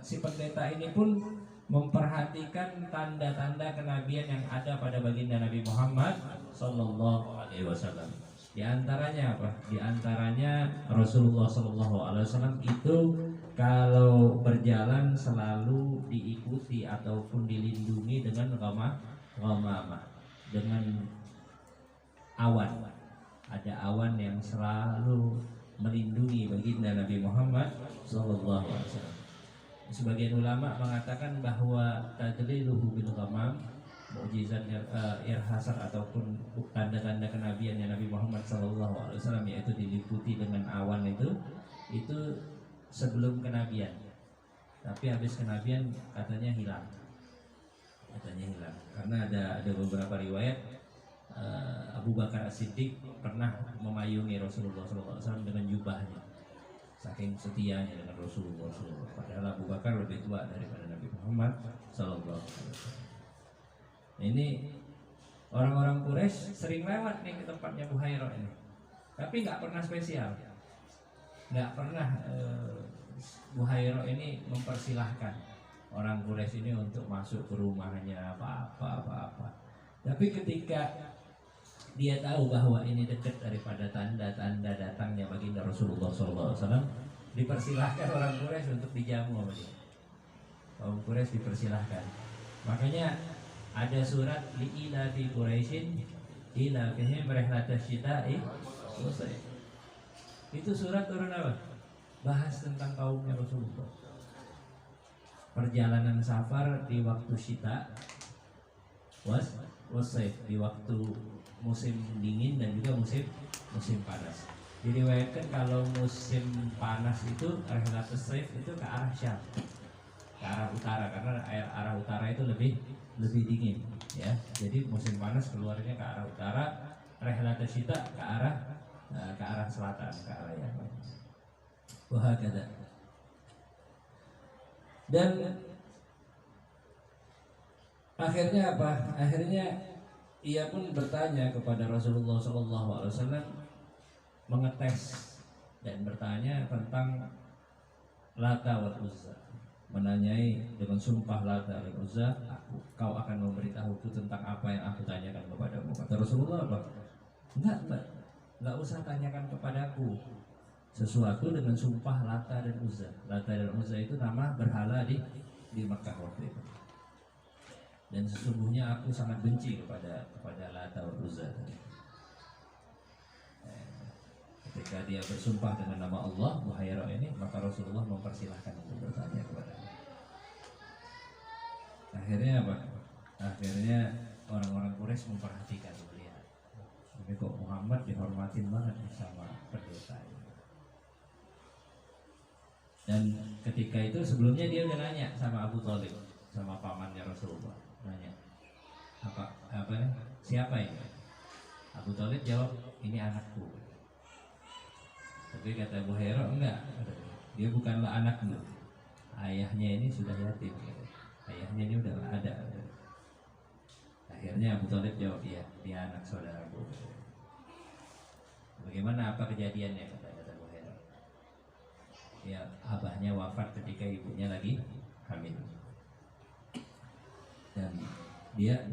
si pendeta ini pun memperhatikan tanda-tanda kenabian yang ada pada baginda Nabi Muhammad sallallahu alaihi wasallam. Di antaranya apa? Di antaranya Rasulullah sallallahu alaihi wasallam itu kalau berjalan selalu diikuti ataupun dilindungi dengan ghamamah, dengan awan. Ada awan yang selalu melindungi baginda Nabi Muhammad sallallahu alaihi wasallam. Sebagian ulama mengatakan bahwa tadliluhu bil ghamam, mukjizat irhasat ataupun tanda-tanda kenabiannya Nabi Muhammad sallallahu alaihi wasallam, yaitu diliputi dengan awan itu sebelum kenabian. Tapi habis kenabian katanya hilang. Karena ada beberapa riwayat Abu Bakar As-Siddiq pernah memayungi Rasulullah SAW dengan jubahnya, saking setianya dengan Rasulullah SAW. Padahal Abu Bakar lebih tua daripada Nabi Muhammad SAW. Ini orang-orang Quraisy sering lewat nih ke tempatnya Buhairah ini, tapi nggak pernah spesial, nggak pernah Buhairah ini mempersilahkan orang Quraisy ini untuk masuk ke rumahnya apa-apa. Tapi ketika dia tahu bahwa ini dekat daripada tanda-tanda datangnya baginda Rasulullah SAW, dipersilahkan orang Quraisy untuk dijamu sama dia. Kaum Quraisy dipersilahkan. Makanya ada surat li'ila fi Quraisyin ila fihim rihlatasy syita'i selesai. Itu surat turun apa? Bahas tentang kaumnya Rasulullah. Perjalanan safar di waktu syita, wassaif di waktu musim dingin dan juga musim panas. Diriwayatkan kalau musim panas itu rihlatus saif itu ke arah Syam, ke arah utara, karena arah utara itu lebih dingin ya. Jadi musim panas keluarnya ke arah utara, rihlatus syita ke arah selatan, ke arah Yaman. Wahakadha. Dan akhirnya apa? Akhirnya ia pun bertanya kepada Rasulullah SAW, mengetes dan bertanya tentang Lata wal Uzza, menanyai dengan sumpah Lata dan Uzza, kau akan memberitahuku tentang apa yang aku tanyakan kepadamu. Kata Rasulullah apa? Enggak usah tanyakan kepadaku sesuatu dengan sumpah Lata dan Uzza. Lata dan Uzza itu nama berhala di Mekah waktu itu. Dan sesungguhnya aku sangat benci kepada Lata wal Uzza. Ketika dia bersumpah dengan nama Allah, Buhairah ini, maka Rasulullah mempersilahkan untuk bertanya kepadanya. Akhirnya apa? Akhirnya orang-orang Quraisy memperhatikan, melihat, tapi kok Muhammad dihormatin banget sama pendeta ini. Dan ketika itu sebelumnya dia udah nanya sama Abu Thalib, sama pamannya Rasulullah, nanya siapa ini? Abu Thalib jawab, ini anakku. Tapi kata Buhairah, enggak, dia bukanlah anakmu, ayahnya ini sudah yatim, ayahnya ini udah gak ada. Akhirnya Abu Thalib jawab, iya, dia anak saudaraku. Bagaimana, apa kejadiannya? Kata Buhairah, ya abahnya wafat ketika ibunya lagi hamil. Dan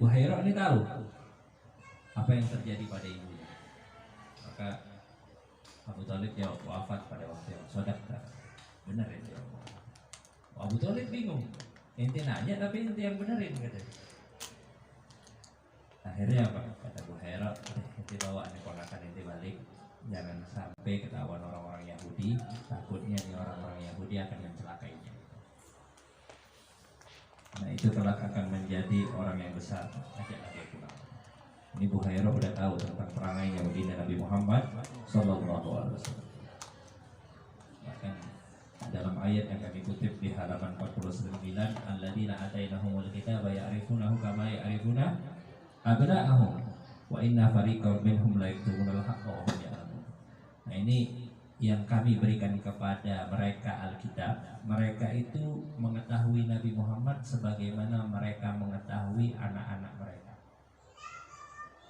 Buhairah ini tahu apa yang terjadi pada ibunya. Maka Abu Thalib ya wafat pada waktu yang sodakta. Benar itu ya. Abu Thalib bingung. Ente nanya tapi ente yang benerin katanya. Akhirnya apa? Kata Buhairah, ente bawa nih ponakan ente balik. Jangan sampai ketahuan orang-orang Yahudi. Takutnya nih orang-orang Yahudi akan mencelakainya. Nah itu kelak akan menjadi orang yang besar. Ajaklah dia pulang. Ini Buhairah udah tahu tentang perangai Yahudi dan Nabi Muhammad Sallallahu Alaihi Wasallam. Bahkan dalam ayat yang kami kutip di halaman 49, alladzina atainahumul kitaba ya'rifunahu kama ya'rifuna abna'ahum wa inna fariqan minhum la yaktumunal haqqa wa hum ya'lamun. Nah ini yang kami berikan kepada mereka Alkitab, mereka itu mengetahui Nabi Muhammad sebagaimana mereka mengetahui anak-anak mereka.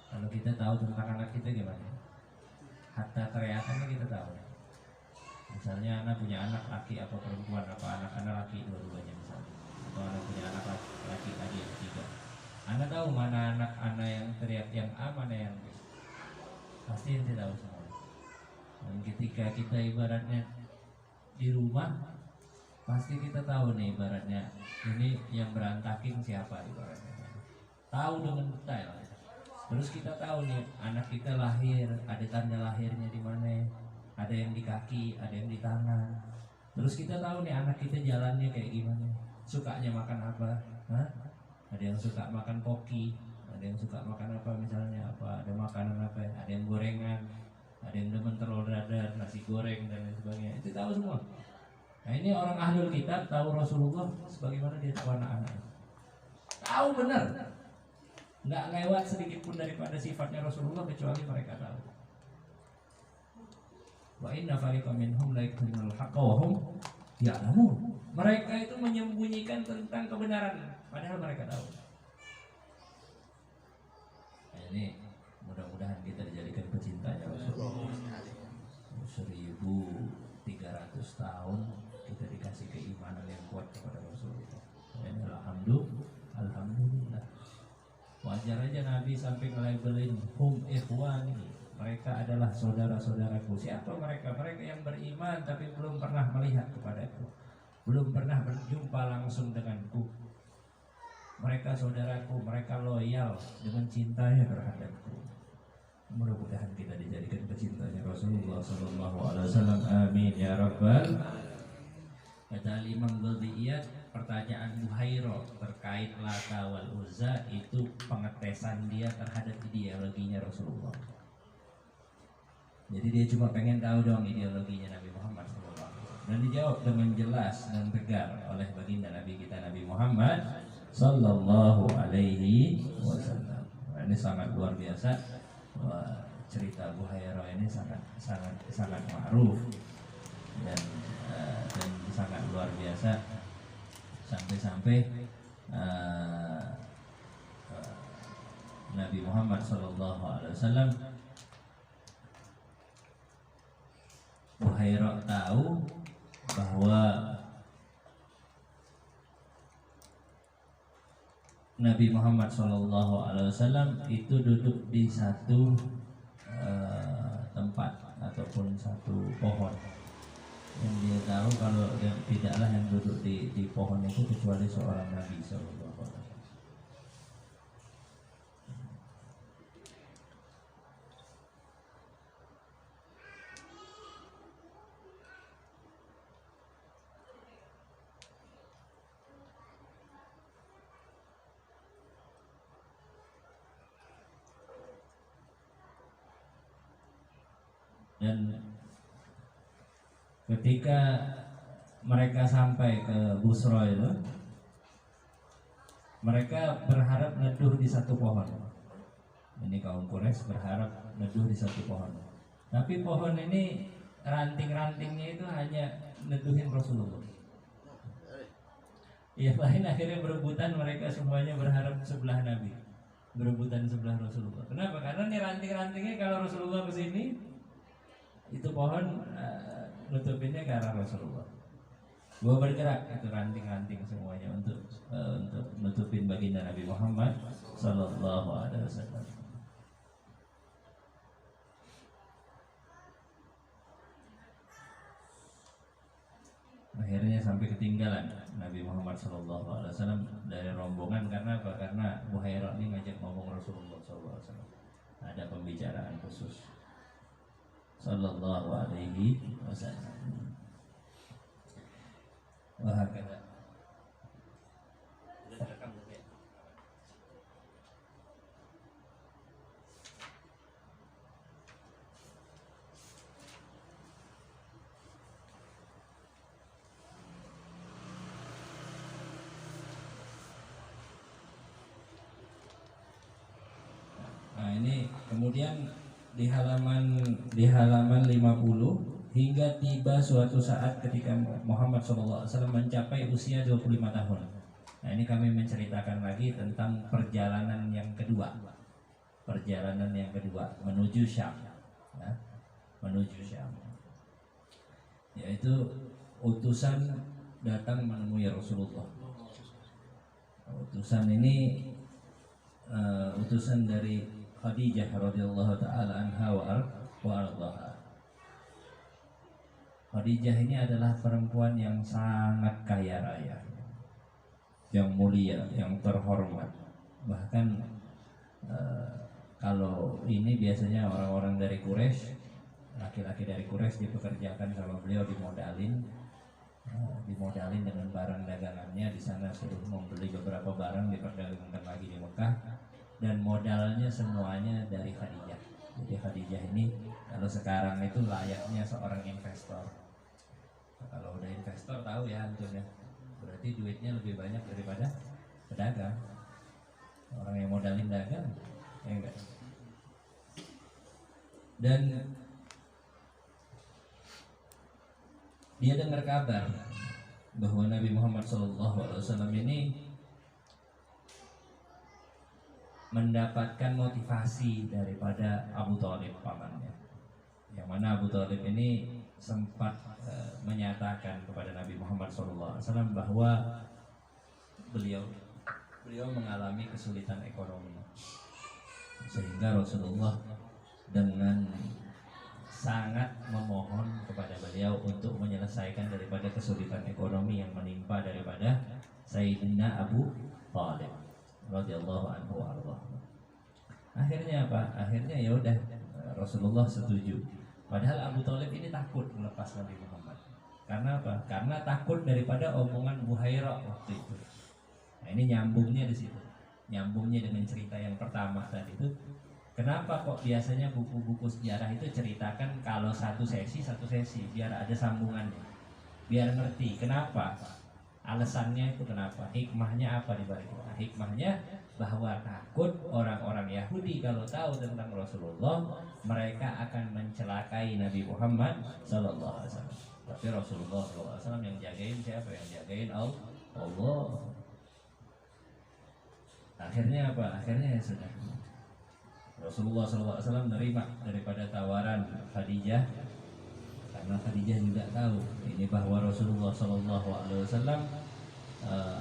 Kalau kita tahu tentang anak kita gimana? Hatta teriakannya kita tahu. Misalnya anak punya anak laki apa perempuan, apa anak-anak laki dua-duanya misalnya, atau anak punya anak laki lagi yang ketiga. Anak tahu mana anak-anak yang teriak yang A, mana yang B. Pasti ente tahu semua. Dan ketika kita ibaratnya di rumah, pasti kita tahu nih ibaratnya ini yang berantakin siapa ibaratnya. Tahu dengan detail. Terus kita tahu nih anak kita lahir, ada tanda lahirnya di mana. Ada yang di kaki, ada yang di tangan. Terus kita tahu nih anak kita jalannya kayak gimana, sukanya makan apa. Ada yang suka makan koki, ada yang suka makan apa misalnya apa, ada makanan apa, ada yang gorengan, ada yang demen telur dadar, nasi goreng dan lain sebagainya. Itu tahu semua. Nah ini orang ahlul kitab tahu Rasulullah sebagaimana dia tahu anak-anak. Tahu benar, nggak lewat sedikit pun daripada sifatnya Rasulullah kecuali mereka tahu. Wa inna fariqam minhum la yaktumunal haqqa wa hum ya'lamun. Mereka itu menyembunyikan tentang kebenaran padahal mereka tahu. Nah, ini mudah-mudahan kita dijadikan pecintanya Rasulullah. 1300 tahun kita dikasih keimanan yang kuat kepada Rasulullah. Ini alhamdulillah. Wajar aja Nabi sampai ngelabelin hum ikhwani. Mereka adalah saudara-saudaraku. Siapa mereka? Mereka yang beriman tapi belum pernah melihat kepadaku, belum pernah berjumpa langsung denganku. Mereka saudaraku, mereka loyal dengan cintanya terhadapku. Mudah-mudahan kita dijadikan pecintanya Rasulullah Sallallahu Alaihi Wasallam. Amin ya Rabbal. Kata Imam Ghaziyat, pertanyaan Buhairah terkait Lata wal Uzza itu pengetesan dia terhadap ideologinya Rasulullah. Jadi dia cuma pengen tahu dong ideologinya Nabi Muhammad SAW. Dan dijawab dengan jelas dan tegar oleh baginda Nabi kita Nabi Muhammad Sallallahu Alaihi Wasallam. Ini sangat luar biasa. Wah, cerita Buhairah ini sangat ma'ruf dan sangat luar biasa sampai-sampai Nabi Muhammad Sallallahu Alaihi Wasallam Buhairah tahu bahwa Nabi Muhammad SAW itu duduk di satu tempat ataupun satu pohon. Yang dia tahu kalau tidaklah yang duduk di pohon itu kecuali seorang Nabi SAW. Dan ketika mereka sampai ke Busra itu, mereka berharap neduh di satu pohon. Ini kaum Quraisy berharap neduh di satu pohon. Tapi pohon ini ranting-rantingnya itu hanya neduhin Rasulullah. Yang lain akhirnya berebutan, mereka semuanya berharap sebelah Nabi, berebutan sebelah Rasulullah. Kenapa? Karena nih ranting-rantingnya kalau Rasulullah ke sini, itu pohon nutupinnya ke arah Rasulullah. Gua bergerak itu ranting-ranting semuanya untuk nutupin baginda Nabi Muhammad Sallallahu Alaihi Wasallam. Akhirnya sampai ketinggalan Nabi Muhammad SAW dari rombongan. Karena apa? Karena Buhairah ini ngajak ngomong Rasulullah SAW. Ada pembicaraan khusus Sallallahu alaihi wasallam. Wah, kata Nah, ini kemudian di halaman 50 hingga tiba suatu saat ketika Muhammad SAW mencapai usia 25 tahun. Nah, ini kami menceritakan lagi tentang perjalanan yang kedua. Perjalanan yang kedua menuju Syam. Ya, menuju Syam. Yaitu utusan datang menemui Rasulullah. Utusan ini utusan dari Khadijah radhiyallahu taala anha wa ardhaha. Khadijah ini adalah perempuan yang sangat kaya raya, yang mulia, yang terhormat. Bahkan kalau ini biasanya orang-orang dari Quraisy, laki-laki dari Quraisy dipekerjakan sama beliau, dimodalin dengan barang dagangannya di sana, suruh membeli beberapa barang diperdagangkan lagi di Mekah. Dan modalnya semuanya dari Khadijah. Jadi Khadijah ini kalau sekarang itu layaknya seorang investor. Kalau udah investor tahu ya antum ya, berarti duitnya lebih banyak daripada pedagang. Orang yang modalin dagang, ya enggak. Dan dia dengar kabar bahwa Nabi Muhammad SAW ini mendapatkan motivasi daripada Abu Thalib, pamannya. Yang mana Abu Thalib ini sempat menyatakan kepada Nabi Muhammad SAW bahwa beliau mengalami kesulitan ekonomi, sehingga Rasulullah dengan sangat memohon kepada beliau untuk menyelesaikan daripada kesulitan ekonomi yang menimpa daripada Sayyidina Abu Thalib radhiyallahu anhu warḍah. Akhirnya apa? Akhirnya ya udah Rasulullah setuju. Padahal Abu Thalib ini takut melepas Nabi Muhammad. Karena apa? Karena takut daripada omongan Buhairah waktu itu. Nah, ini nyambungnya di situ. Nyambungnya dengan cerita yang pertama tadi itu. Kenapa kok biasanya buku-buku sejarah itu ceritakan kalau satu sesi biar ada sambungannya. Biar ngerti kenapa? Alasannya itu kenapa? Hikmahnya apa di balik itu? Hikmahnya bahwa takut orang-orang Yahudi kalau tahu tentang Rasulullah, mereka akan mencelakai Nabi Muhammad sallallahu alaihi wasallam. Tapi Rasulullah sallallahu alaihi wasallam yang jagain siapa? Yang jagain Allah. Akhirnya apa? Akhirnya ya sudah. Rasulullah sallallahu alaihi wasallam menerima daripada tawaran Khadijah. Karena Khadijah juga tahu ini bahwa Rasulullah SAW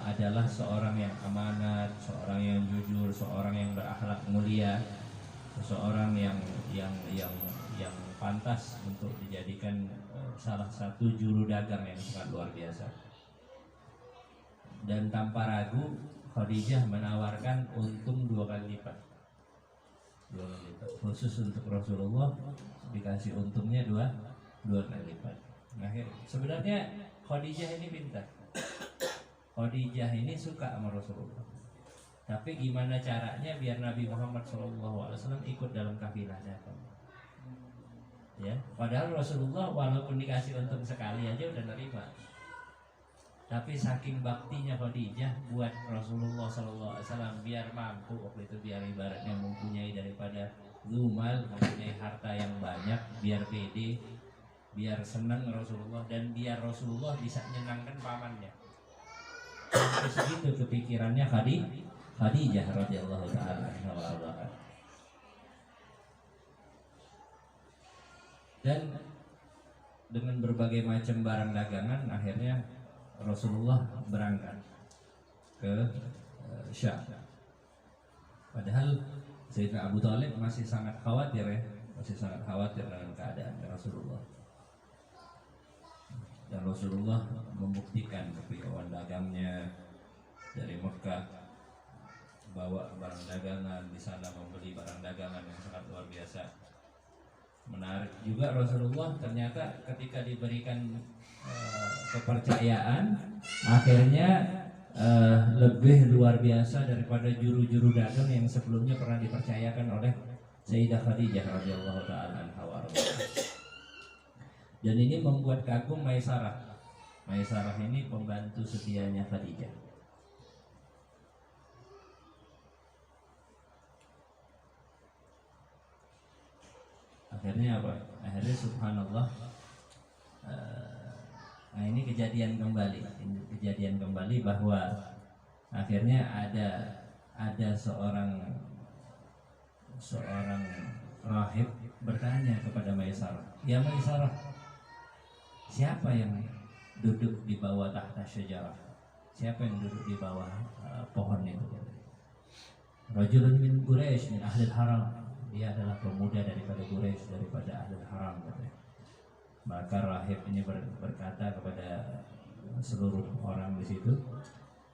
adalah seorang yang amanat, seorang yang jujur, seorang yang berakhlak mulia, seorang yang pantas untuk dijadikan salah satu juru dagang yang sangat luar biasa. Dan tanpa ragu Khadijah menawarkan untung 2 kali lipat. 2 kali lipat. Khusus untuk Rasulullah dikasih untungnya 2 kali lipat. Nah, sebenarnya Khadijah ini pintar. Khadijah ini suka sama Rasulullah. Tapi gimana caranya biar Nabi Muhammad SAW ikut dalam kafilah dagang? Ya, padahal Rasulullah walaupun dikasih untung sekali aja udah nerima. Tapi saking baktinya Khadijah buat Rasulullah SAW biar mampu waktu itu, biar ibaratnya mempunyai daripada zumal, mempunyai harta yang banyak, biar pede, biar senang Rasulullah, dan biar Rasulullah bisa menyenangkan pamannya. Terus segitu kepikirannya Khadijah radhiyallahu taala anha. Dan dengan berbagai macam barang dagangan akhirnya Rasulullah berangkat ke Syam. Padahal Sayyidina Abu Thalib masih sangat khawatir dengan keadaan Rasulullah. Dan Rasulullah membuktikan kepiawaian dagangnya dari Mekah, bawa barang dagangan di sana, membeli barang dagangan yang sangat luar biasa. Menarik juga Rasulullah ternyata ketika diberikan kepercayaan, akhirnya lebih luar biasa daripada juru-juru dagang yang sebelumnya pernah dipercayakan oleh Sayyidah Khadijah radhiyallahu taala anha. Dan ini membuat kagum Maisarah. Maisarah ini pembantu setianya Khadijah. Akhirnya apa? Akhirnya subhanallah, nah ini kejadian kembali bahwa akhirnya ada seorang rahib bertanya kepada Maisarah, "Ya Maisarah, siapa yang duduk di bawah tahta syajarah? Siapa yang duduk di bawah pohon itu?" "Rajulun min Quraisy min ahli haram." Dia adalah pemuda daripada Quraisy, daripada ahli haram. Maka rahib ini berkata kepada seluruh orang di situ,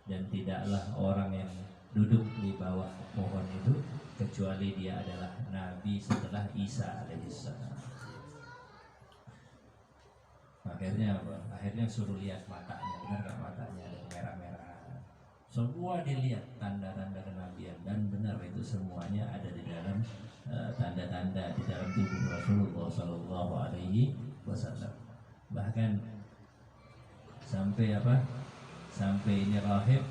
dan tidaklah orang yang duduk di bawah pohon itu kecuali dia adalah nabi setelah Isa alaihissalam. Akhirnya suruh lihat matanya, benar nggak matanya ada merah-merah. Semua dilihat tanda-tanda kenabian, dan benar itu semuanya ada di dalam tanda-tanda di dalam tubuh Rasulullah Sallallahu Alaihi Wasallam. Bahkan sampai ini rahib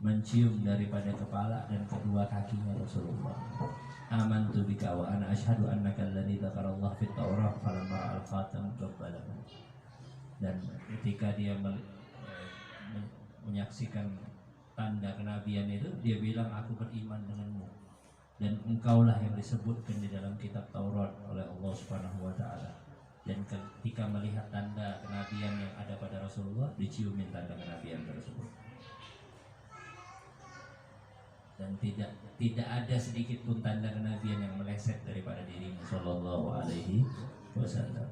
mencium daripada kepala dan kedua kakinya Rasulullah. "Amantu bika wa ana asyhadu annaka alladzi dzakarallahu fit Taurah falamma al-khatam qabbalahu." Dan ketika dia menyaksikan tanda kenabian itu, dia bilang, "Aku beriman denganmu dan engkaulah yang disebutkan di dalam kitab Taurat oleh Allah Subhanahu wa taala." Dan ketika melihat tanda kenabian yang ada pada Rasulullah, diciumin tanda kenabian tersebut. Dan tidak ada sedikit pun tanda kenabian yang meleset daripada dirinya sallallahu alaihi wasallam.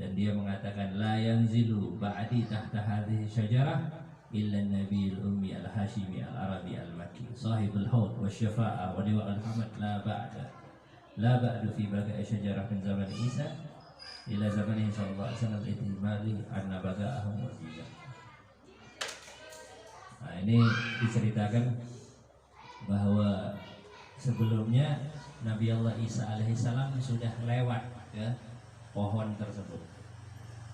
Dan dia mengatakan, "La yanzilu ba'di tahta hadhihi syajarah illa an-nabiyul ummi al-hashimi al-arabi al-makki sahibul haud wasyafa'ah wa liwa al-hamad la ba'du fi baga'i syajarah min zaman Isa ila zamanihi sallallahu alaihi wasallam itimali anna baga'ahum wazizah." Nah, ini diceritakan bahwa sebelumnya Nabi Allah Isa alaihissalam sudah lewat ke pohon tersebut.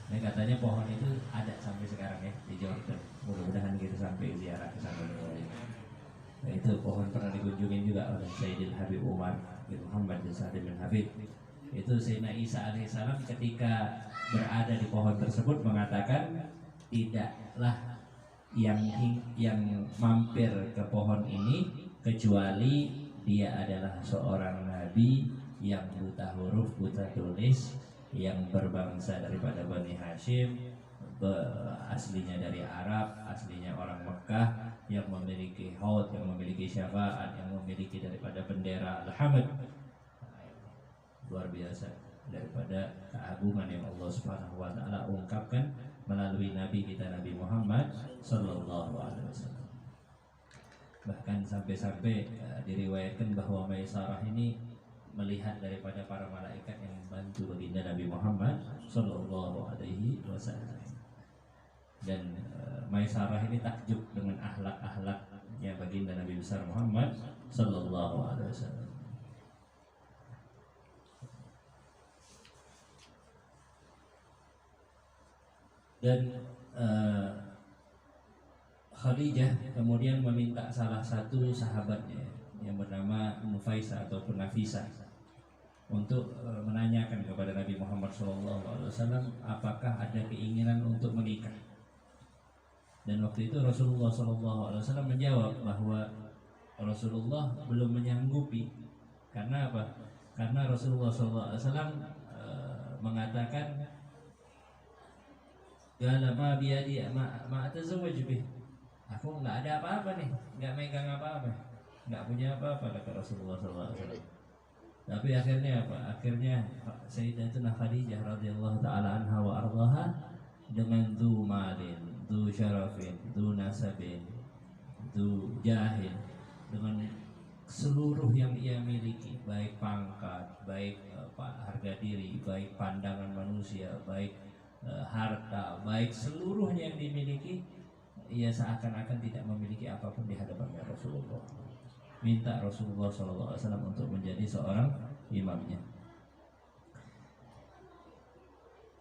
Ini katanya pohon itu ada sampai sekarang ya di Jordan. Mudah-mudahan kita sampai ziarah ke sana. Nah, itu pohon pernah dikunjungi juga oleh Sayyidil Habib Umar bin Muhammad bin Sa'd bin Habib. Itu Sayyidina Isa alaihissalam ketika berada di pohon tersebut mengatakan, "Tidaklah yang mampir ke pohon ini kecuali dia adalah seorang nabi yang buta huruf, buta tulis, yang berbangsa daripada Bani Hashim, aslinya dari Arab, aslinya orang Mekah, yang memiliki haud, yang memiliki syafaat, yang memiliki daripada bendera Al-Hamd." Luar biasa daripada keagungan yang Allah Subhanahu wa taala ungkapkan melalui nabi kita Nabi Muhammad sallallahu alaihi wasallam. Bahkan sampai-sampai diriwayatkan bahwa Maisarah ini melihat daripada para malaikat yang membantu baginda Nabi Muhammad sallallahu alaihi wasallam. Dan Maisarah ini takjub dengan akhlak-akhlaknya baginda Nabi besar Muhammad sallallahu alaihi wasallam. Dan Khadijah kemudian meminta salah satu sahabatnya yang bernama Nufaisah ataupun Nafisah untuk menanyakan kepada Nabi Muhammad SAW apakah ada keinginan untuk menikah. Dan waktu itu Rasulullah SAW menjawab bahwa Rasulullah belum menyanggupi. Karena apa? Karena Rasulullah SAW mengatakan, "Qala ma biyadi ma atazawwaj bih." Aku nggak ada apa-apa nih, nggak megang apa-apa, nggak punya apa-apa, kata Rasulullah SAW. Tapi akhirnya apa? Akhirnya Sayyidatuna Khadijah radhiyallahu taala anha wa ardhaha dengan du malin, du syarafin, du nasabin, du jahin, dengan seluruh yang ia miliki, baik pangkat, baik harga diri, baik pandangan manusia, baik harta, baik seluruhnya yang dimiliki, ia seakan-akan tidak memiliki apapun di hadapan Rasulullah. Minta Rasulullah SAW untuk menjadi seorang imamnya.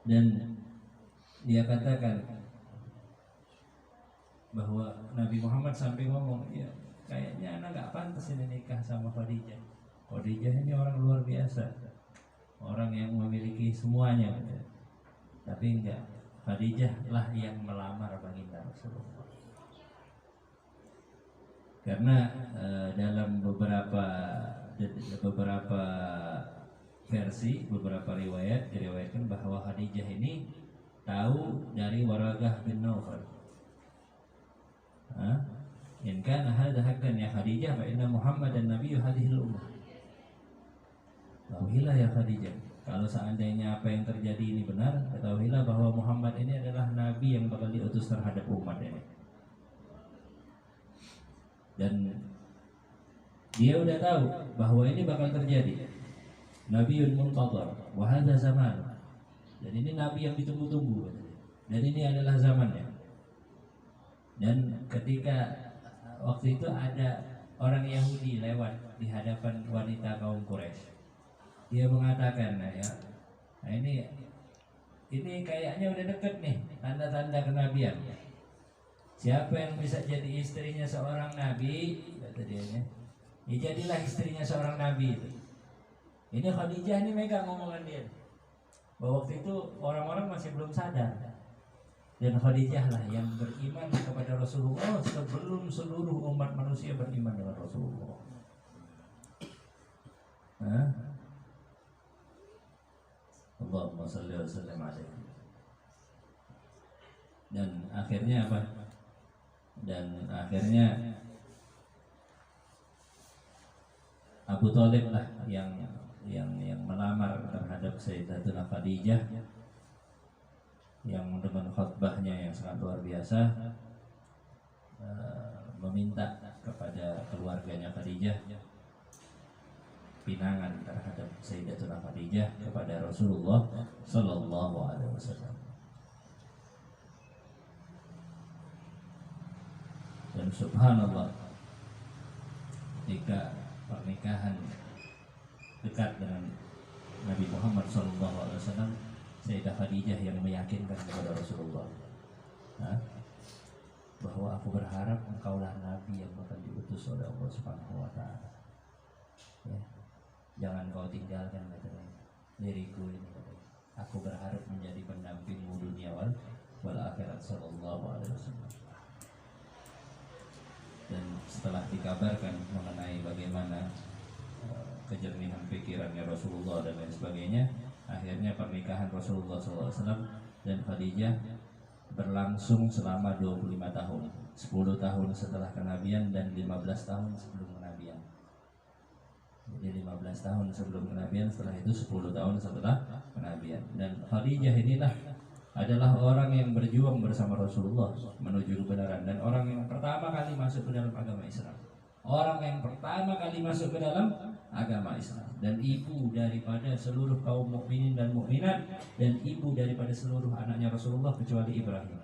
Dan dia katakan bahwa Nabi Muhammad sampai ngomong, ya kayaknya anak gak pantas ini nikah sama Khadijah. Khadijah ini orang luar biasa, orang yang memiliki semuanya, gitu. Tapi enggak, Khadijah lah yang melamar baginda Rasulullah. Karena dalam beberapa versi, beberapa riwayat diriwayatkan bahwa Khadijah ini tahu dari Waraqah bin Naufal. In kana hadza haqqan ya Khadijah fa inna Muhammadan nabiyyu hadhihi al-ummah. Tahuilah ya Khadijah, kalau seandainya apa yang terjadi ini benar, ketahuilah bahwa Muhammad ini adalah nabi yang bakal diutus terhadap umat ini. Dan dia udah tahu bahwa ini bakal terjadi. Nabiun muntadhar wa hadza zaman. Dan ini nabi yang ditunggu-tunggu. Dan ini adalah zamannya. Dan ketika waktu itu ada orang Yahudi lewat di hadapan wanita kaum Quraisy, dia mengatakan, ini kayaknya udah deket nih tanda-tanda kenabian. Siapa yang bisa jadi istrinya seorang nabi, kata dia, ya jadilah istrinya seorang nabi itu. Ini Khadijah ini megang ngomongan dia. Bahwa waktu itu orang-orang masih belum sadar. Dan Khadijah lah yang beriman kepada Rasulullah sebelum seluruh umat manusia beriman dengan Rasulullah. Allahumma shalli wa sallim alaihi. Dan akhirnya apa? Dan akhirnya Abu Thalib lah yang melamar terhadap Sayyidatuna Khadijah, yang dengan khutbahnya yang sangat luar biasa meminta kepada keluarganya Khadijah pinangan terhadap Sayyidatuna Khadijah kepada Rasulullah Sallallahu Alaihi Wasallam. Dan subhanallah, ketika pernikahan dekat dengan Nabi Muhammad SAW, Sayyidah Khadijah yang meyakinkan kepada Rasulullah bahwa aku berharap engkaulah Nabi yang akan diutus oleh Allah Subhanahu Wa Taala. Ya, jangan kau tinggalkan diriku ini. Aku berharap menjadi pendampingmu dunia wal akhirat Sallallahu Alaihi Wasallam. Dan setelah dikabarkan mengenai bagaimana kejernihan pikirannya Rasulullah dan lain sebagainya, akhirnya pernikahan Rasulullah SAW dan Khadijah berlangsung selama 25 tahun, 10 tahun setelah kenabian dan 15 tahun sebelum kenabian. Jadi 15 tahun sebelum kenabian, setelah itu 10 tahun setelah kenabian. Dan Khadijah inilah adalah orang yang berjuang bersama Rasulullah menuju kebenaran, dan orang yang pertama kali masuk ke dalam agama Islam. Orang yang pertama kali masuk ke dalam agama Islam, dan ibu daripada seluruh kaum mukminin dan mukminat, dan ibu daripada seluruh anaknya Rasulullah kecuali Ibrahim,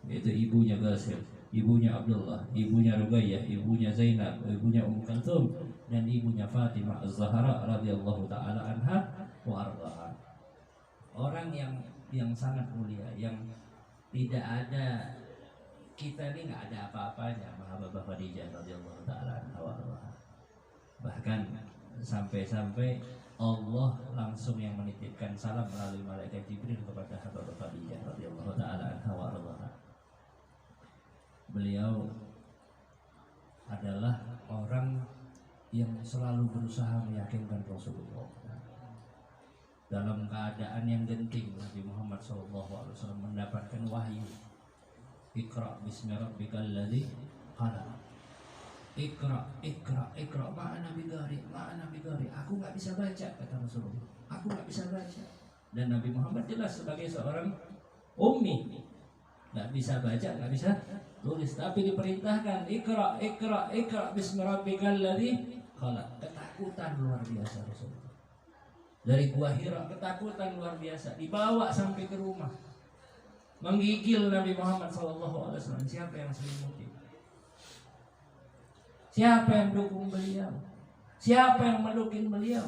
yaitu ibunya Ghasil, ibunya Abdullah, ibunya Ruqayyah, ibunya Zainab, ibunya Ummu Kalthum, dan ibunya Fatimah Az-Zahra radhiyallahu taala anha wa ardhaha. Orang yang sangat mulia, yang tidak ada, kita ini nggak ada apa-apanya Mahababah Khadijah radhiyallahu taala anha wa ardhaha. Bahkan sampai-sampai Allah langsung yang menitipkan salam melalui malaikat Jibril kepada Hababah Khadijah radhiyallahu taala anha wa ardhaha. Beliau adalah orang yang selalu berusaha meyakinkan Rasulullah. Dalam keadaan yang genting, Nabi Muhammad SAW mendapatkan wahyu, Iqra bismi rabbikal ladzi khalaq. Ikra, ikra, ikra, ma'ana bigari, ma'ana bigari. Aku nggak bisa baca, kata Rasulullah. Aku nggak bisa baca. Dan Nabi Muhammad jelas sebagai seorang ummi, nggak bisa baca, nggak bisa tulis, tapi diperintahkan ikra, ikra, ikra, bismi rabbikal ladzi khalaq. Ketakutan luar biasa Rasulullah. Dari Gua Hira, ketakutan luar biasa, dibawa sampai ke rumah, menggigil Nabi Muhammad SAW. Siapa yang selimuti? Siapa yang dukung beliau? Siapa yang melukin beliau?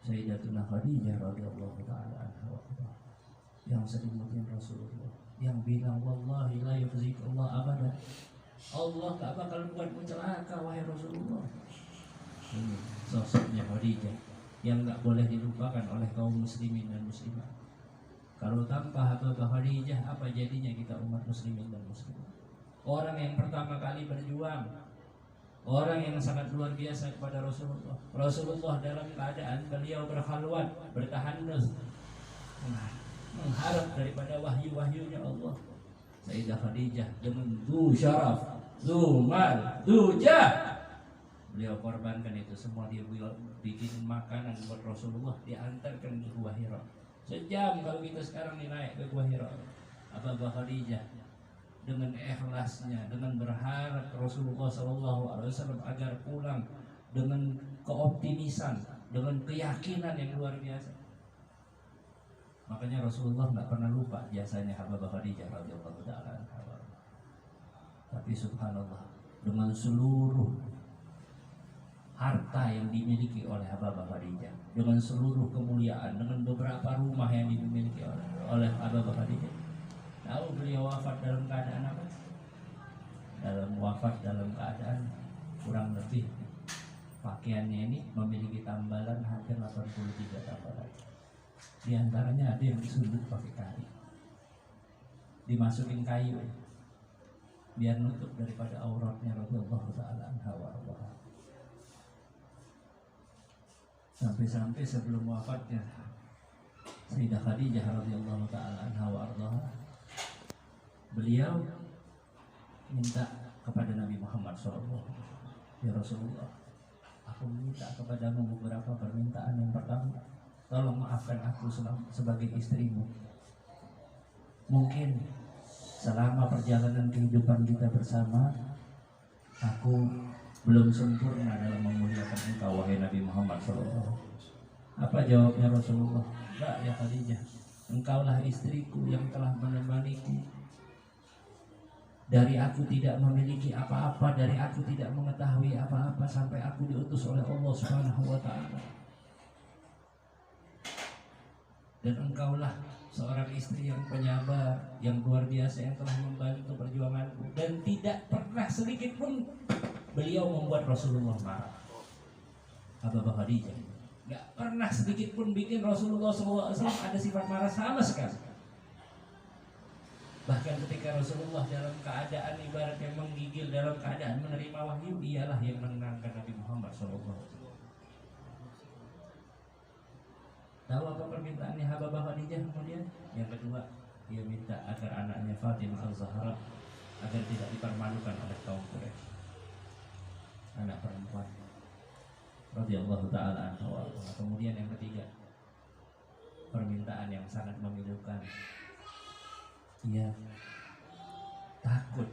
Sayyidatuna Khadijah radhiyallahu taala anha, yang selimutin Rasulullah, yang bilang wallahi la yukhzikallah abada. Allah gak bakal buatmu celaka wahai Rasulullah. Ini sosoknya Khadijah yang gak boleh dilupakan oleh kaum muslimin dan muslimat. Kalau tanpa Habibah Khadijah, apa jadinya kita umat muslimin dan muslimat? Orang yang pertama kali berjuang, orang yang sangat luar biasa kepada Rasulullah. Rasulullah dalam keadaan beliau berkhalwat, bertahanus, mengharap daripada wahyu-wahyunya Allah. Sayyidah Khadijah dengan du syaraf, du mal, du jah, beliau korbankan itu semua. Dia bikin makanan buat Rasulullah, diantarkan ke Gua Hira. Sejam kalau kita sekarang naik ke Gua Hira. Habibah Khadijah dengan ikhlasnya, dengan berharap Rasulullah SAW agar pulang dengan keoptimisan, dengan keyakinan yang luar biasa. Makanya Rasulullah nggak pernah lupa jasanya Habibah Khadijah radhiyallahu taala anha. Tapi subhanallah, dengan seluruh harta yang dimiliki oleh Habibah Khadijah, dengan seluruh kemuliaan, dengan beberapa rumah yang dimiliki oleh Habibah Khadijah, tahu beliau wafat dalam keadaan apa? Wafat dalam keadaan kurang lebih pakaiannya ini memiliki tambalan hampir 83 tambalan. Di antaranya ada yang disundut pakai kayu, dimasukin kayu biar nutup daripada auratnya radhiyallahu taala anha wa ardaha. Sampai-sampai sebelum wafatnya Sayyidah Khadijah radhiyallahu taala anha wa ardaha, beliau minta kepada Nabi Muhammad SAW, ya Rasulullah, aku minta kepadamu beberapa permintaan. Yang pertama, tolong maafkan aku sebagai istrimu. Mungkin selama perjalanan kehidupan kita bersama, aku belum sempurna dalam memuliakan engkau wahai Nabi Muhammad SAW. Apa jawabnya Rasulullah? Enggak ya Khadijah, engkaulah istriku yang telah menemaniku. Dari aku tidak memiliki apa-apa, dari aku tidak mengetahui apa-apa sampai aku diutus oleh Allah Subhanahu wa taala. Dan engkaulah seorang istri yang penyabar, yang luar biasa, yang telah membantu perjuanganku, dan tidak pernah sedikit pun beliau membuat Rasulullah marah. Habibah Khadijah nggak pernah sedikit pun bikin Rasulullah SAW ada sifat marah sama sekali. Bahkan ketika Rasulullah dalam keadaan ibarat yang menggigil, dalam keadaan menerima wahyu, ialah yang menenangkan Nabi Muhammad SAW. Tahu apa permintaannya Habibah Khadijah kemudian? Yang kedua, dia minta agar anaknya Fatimah Al-Zahra agar tidak dipermalukan oleh kaum Quraisy. Anak perempuan radhiyallahu taala anha. Kemudian yang ketiga, permintaan yang sangat memilukan. Ia takut,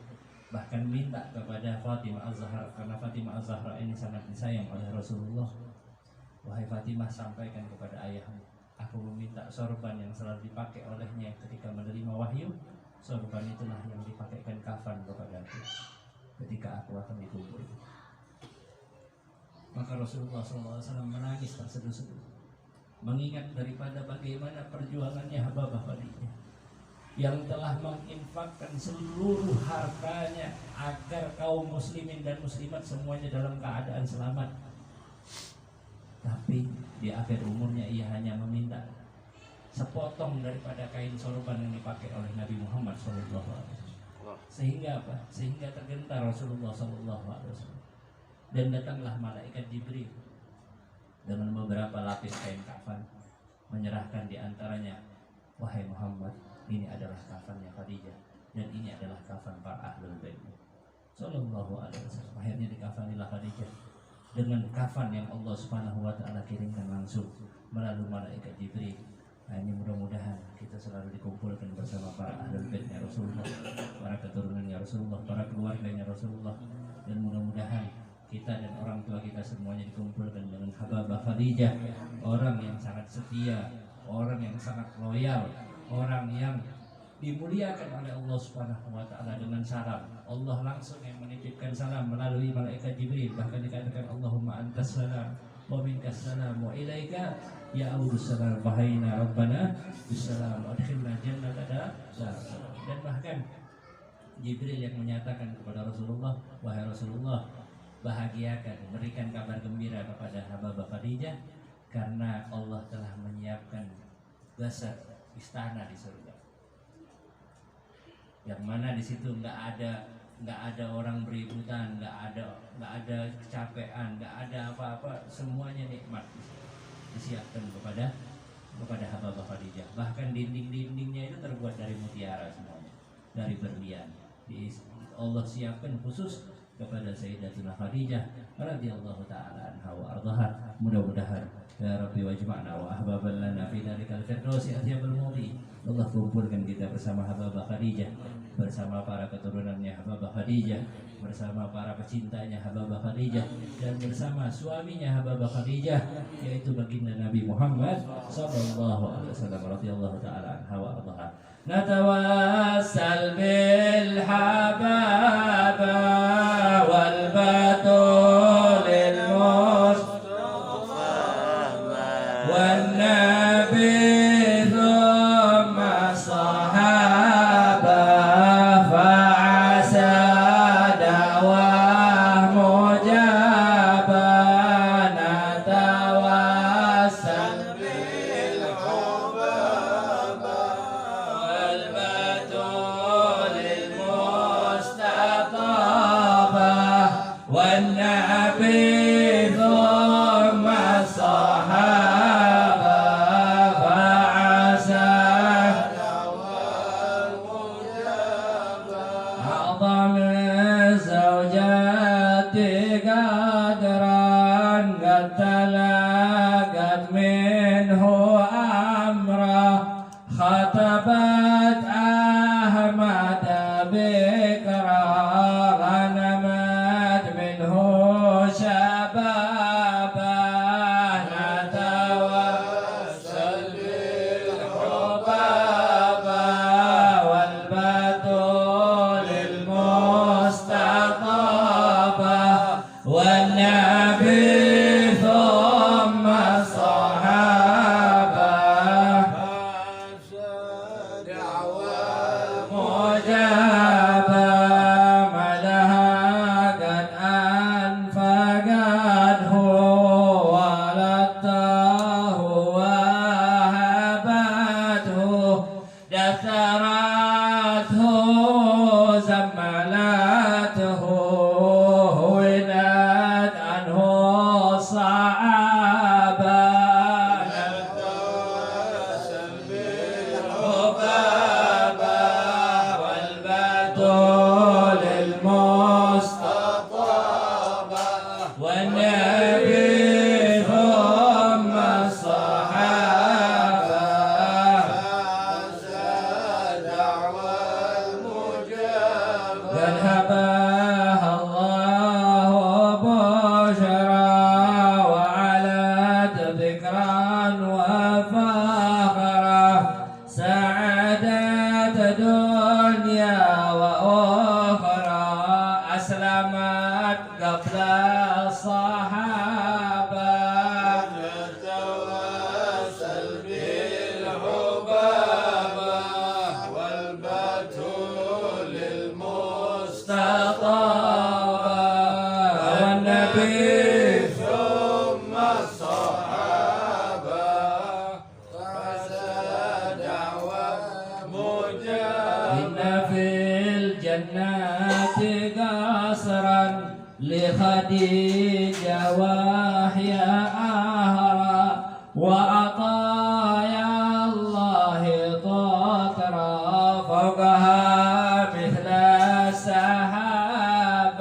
bahkan minta kepada Fatimah Az-Zahra, karena Fatimah Az-Zahra ini sangat disayang oleh Rasulullah. Wahai Fatimah, sampaikan kepada ayahmu, aku meminta sorban yang selalu dipakai olehnya ketika menerima wahyu. Sorban itulah yang dipakaikan kafan kepadaku ketika aku akan dikubur. Maka Rasulullah SAW menangis terseduh-seduh, mengingat daripada bagaimana perjuangannya Habibah Khadijah yang telah menginfakkan seluruh hartanya agar kaum muslimin dan muslimat semuanya dalam keadaan selamat. Tapi di akhir umurnya ia hanya meminta sepotong daripada kain sorban yang dipakai oleh Nabi Muhammad SAW. Sehingga apa? Sehingga tergentar Rasulullah SAW. Dan datanglah malaikat Jibril dengan beberapa lapis kain kafan, menyerahkan di antaranya, wahai Muhammad, ini adalah kafannya Khadijah dan ini adalah kafan para ahlul bait. Sallallahu alaihi wasallam. Akhirnya dikafanilah Khadijah dengan kafan yang Allah Subhanahu wa taala kirimkan langsung melalui malaikat Jibril. Nah, ini mudah-mudahan kita selalu dikumpulkan bersama para ahlul baitnya Rasulullah, para keturunannya Rasulullah, para keluarganya Rasulullah, dan mudah-mudahan kita dan orang tua kita semuanya dikumpulkan dengan Hababah Khadijah, orang yang sangat setia, orang yang sangat loyal, orang yang dimuliakan oleh Allah Subhanahu wa taala dengan salam. Allah langsung yang menitipkan salam melalui malaikat Jibril, bahkan dikatakan Allahumma antas salam wa minkas salam wa ilaika ya'udus salam bahaina rabbana bisalam adkhilna jannata salam. Dan bahkan Jibril yang menyatakan kepada Rasulullah, wahai Rasulullah, bahagiakan, berikan kabar gembira kepada Hababah Khadijah karena Allah telah menyiapkan dasar istana di surga, yang mana di situ nggak ada orang beributan, nggak ada kecapean, nggak ada apa-apa, semuanya nikmat disiapkan kepada Hababah Khadijah. Bahkan dinding-dindingnya itu terbuat dari mutiara semuanya, dari berlian. Allah siapkan khusus kepada Sayyidatuna Khadijah radhiyallahu taala anha wa ardhaha. Mudah-mudahan ya Rabbi wajma'na wa ahbaban lana fi dalikal firdausi atyabul mudi. Allah kumpulkan kita bersama Hababah Khadijah, bersama para keturunannya Hababah Khadijah, bersama para pecintanya Hababah Khadijah, dan bersama suaminya Hababah Khadijah, yaitu baginda Nabi Muhammad sallallahu alaihi wasallam radhiyallahu taala anha wa ardhaha. Natawassal bil hababa wal batulil mustafa wan nabi thumma sahaba fa'asa da'wah mujabah. Natawassal bil hababa wal batulil mustafa wan nabi thumma sahaba fa'asa أعظم الزوجات قدرا قد تلاقت منه أمرا خطبت أحمد بكرا غنمت منه شبابا. نتوسل بالحبابة والبتول المستطابة والنبي ثم الصحابة مجابة. ما لها قد أنفقته ولدته وهبته دثرته زملته هونت عنه صعابة. بالحبابة والبتول المستطابة والنبي ثم الصحابة قد هباها الله بشرى وعلت ذكرا وفخرا سعادة دنيا وأخرى أسلمت قبل الصحابة. نتوسل بالحبابة والبتول المستطابة والنبي ثم الصحابة فعسى دعوة مجابة. إن في الجنات قصرا لخديجة وهي أهرا وعطايا الله طاقرا فوقها مثل السحاب.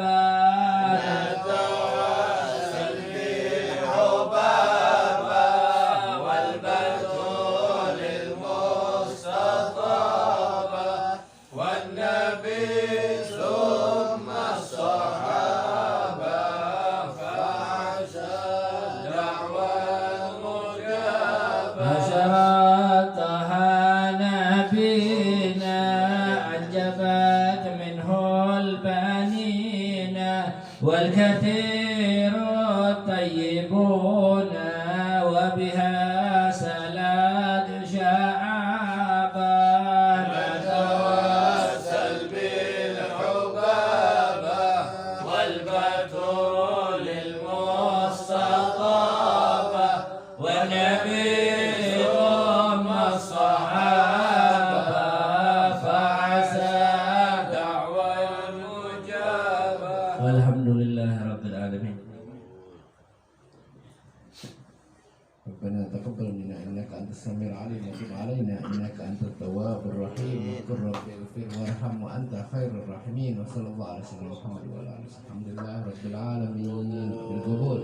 الكثير الطيبون وبها سلاد شعبان نتوسل بالحبابة والبتر للمصطفى ونبي ثم الصحابة فعسى دعوى المجابة. والحمد لله رب العالمين. ربنا تقبل منا انك انت السميع العليم وتب علينا انك انت التواب الرحيم وقل رب اغفر وارحم وانت خير الراحمين وصلى الله على سيدنا محمد وعلى اله وصحبه. الحمد لله رب العالمين بالقبول.